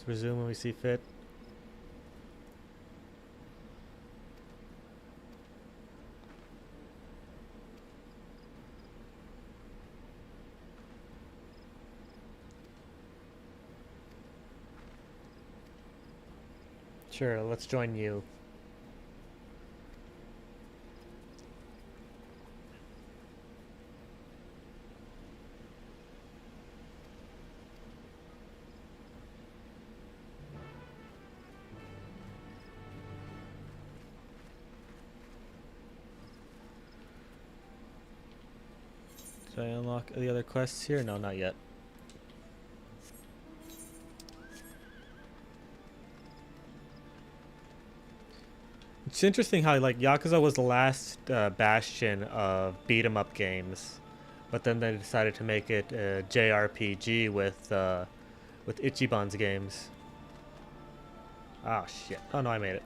Resume when we see fit. Sure, let's join you. Did I unlock the other quests here? No, not yet. It's interesting how, like, Yakuza was the last bastion of beat-em-up games, but then they decided to make it a JRPG with Ichiban's games. Oh shit! Oh no, I made it.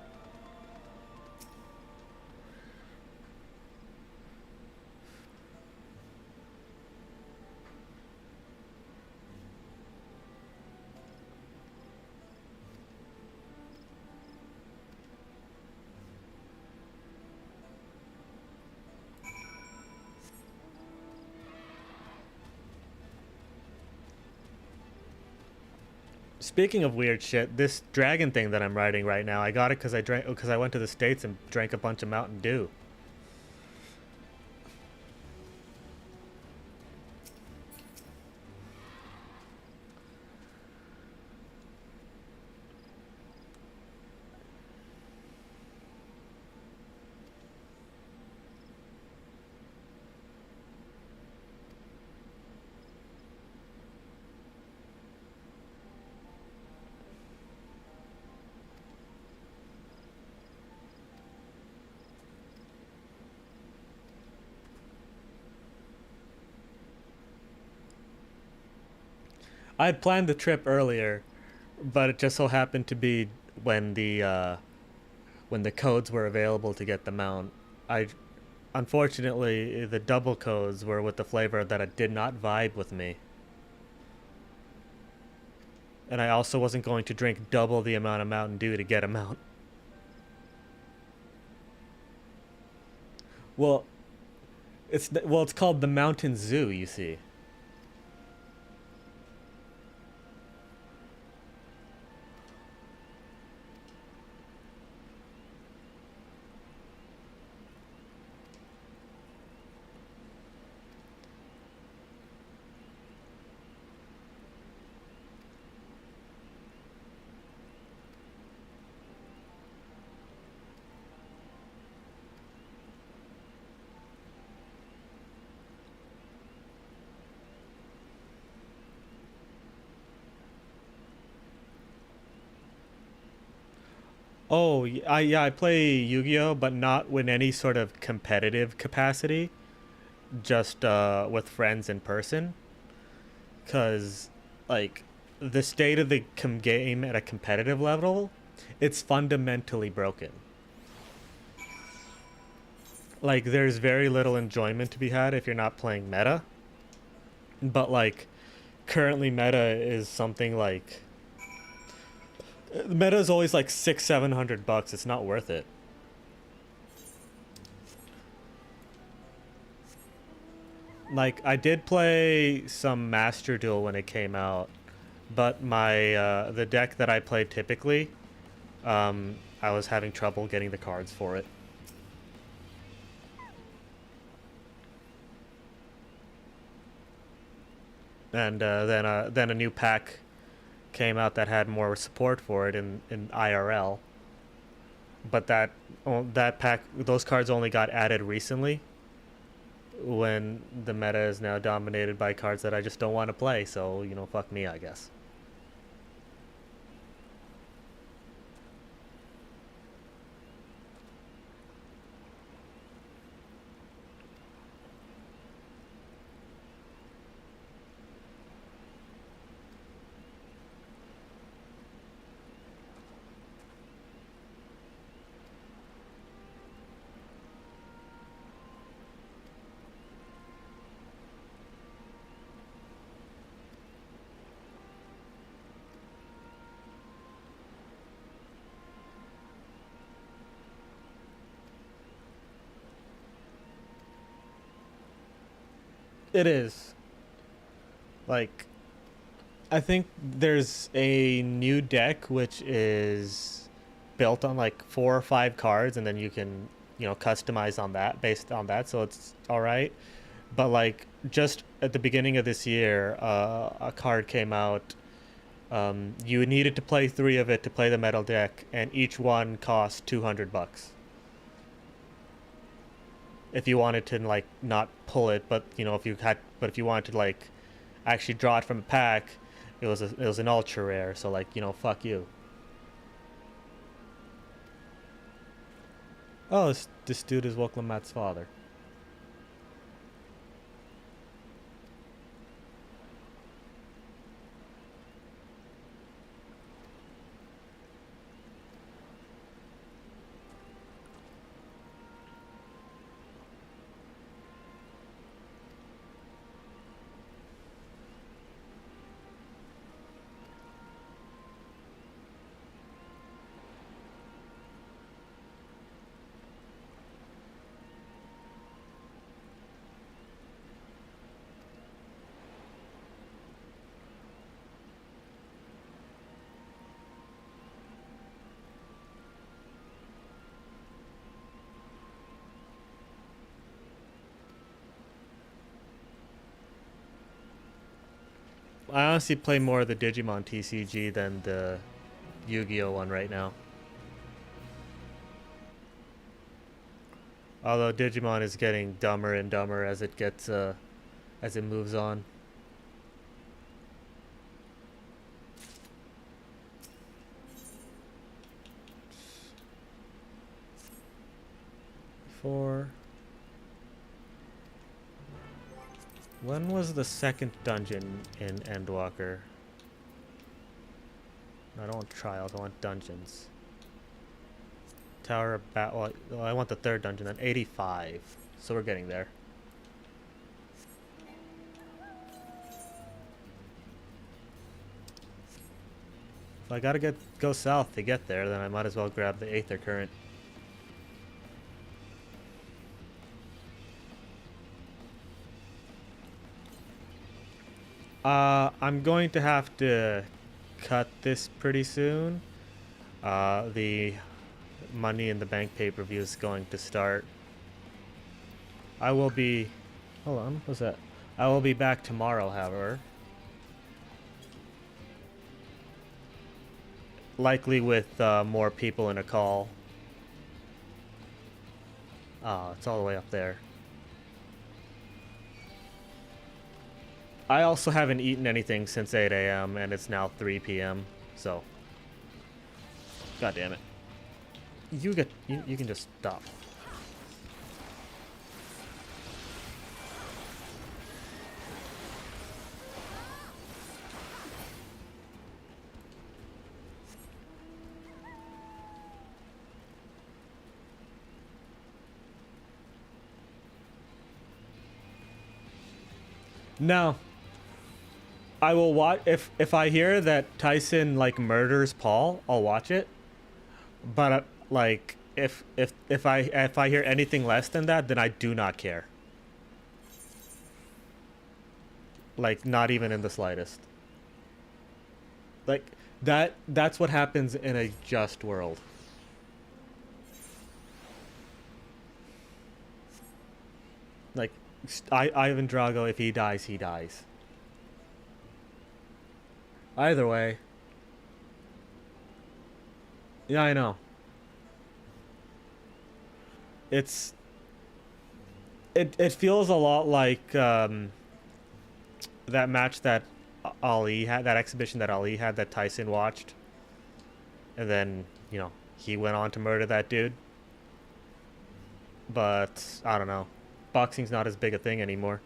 Speaking of weird shit, this dragon thing that I'm riding right now, I got it because I went to the States and drank a bunch of Mountain Dew. I had planned the trip earlier, but it just so happened to be when the codes were available to get the mount. Unfortunately, the double codes were with the flavor that did not vibe with me. And I also wasn't going to drink double the amount of Mountain Dew to get a mount. Well, it's called the Mountain Zoo, you see. Oh, I play Yu-Gi-Oh, but not with any sort of competitive capacity. Just with friends in person. Cause like the state of the game at a competitive level, it's fundamentally broken. Like there's very little enjoyment to be had if you're not playing meta. But like currently meta is something like meta is always like $600-700. It's not worth it. Like I did play some Master Duel when it came out, but my the deck that I played typically, I was having trouble getting the cards for it. And then a new pack came out that had more support for it in IRL. But that pack, those cards only got added recently, when the meta is now dominated by cards that I just don't want to play. So you know, fuck me, I guess. It is. Like, I think there's a new deck which is built on like 4 or 5 cards, and then you can, you know, customize on that based on that. So it's all right. But like just at the beginning of this year, a card came out. You needed to play 3 of it to play the metal deck, and each one cost $200. If you wanted to like not pull it, but you know, if you wanted to like actually draw it from a pack, it was an ultra rare. So like, you know, fuck you. Oh, this dude is Woklamat's father. I honestly play more of the Digimon TCG than the Yu-Gi-Oh one right now. Although Digimon is getting dumber and dumber as it gets as it moves on. When was the second dungeon in Endwalker? I don't want trials, I want dungeons. Tower of Battle. Well, I want the third dungeon at 85. So we're getting there. If I gotta go south to get there, then I might as well grab the Aether Current. I'm going to have to cut this pretty soon. The Money in the Bank pay-per-view is going to start. I will be... Hold on, what's that? I will be back tomorrow, however. Likely with more people in a call. Oh, it's all the way up there. I also haven't eaten anything since 8 a.m. and it's now 3 p.m. So, god damn it. you can just stop. No. I will watch if I hear that Tyson like murders Paul, I'll watch it. But like if I hear anything less than that, then I do not care. Like not even in the slightest. Like that's what happens in a just world. Like Ivan Drago, if he dies, he dies. Either way. Yeah, I know. It feels a lot like that match that Ali had, that exhibition that Ali had that Tyson watched. And then, you know, he went on to murder that dude. But I don't know. Boxing's not as big a thing anymore.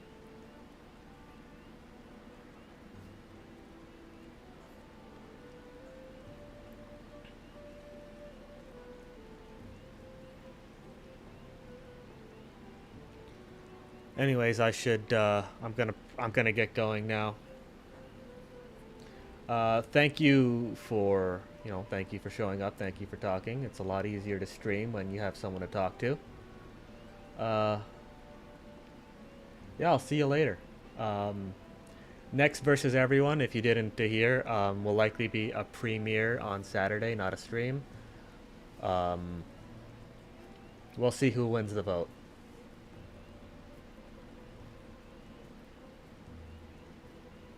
Anyways, I should I'm gonna get going now. Thank you for showing up. Thank you for talking. It's a lot easier to stream when you have someone to talk to. Yeah, I'll see you later. Next versus everyone, if you didn't hear, will likely be a premiere on Saturday, not a stream. We'll see who wins the vote.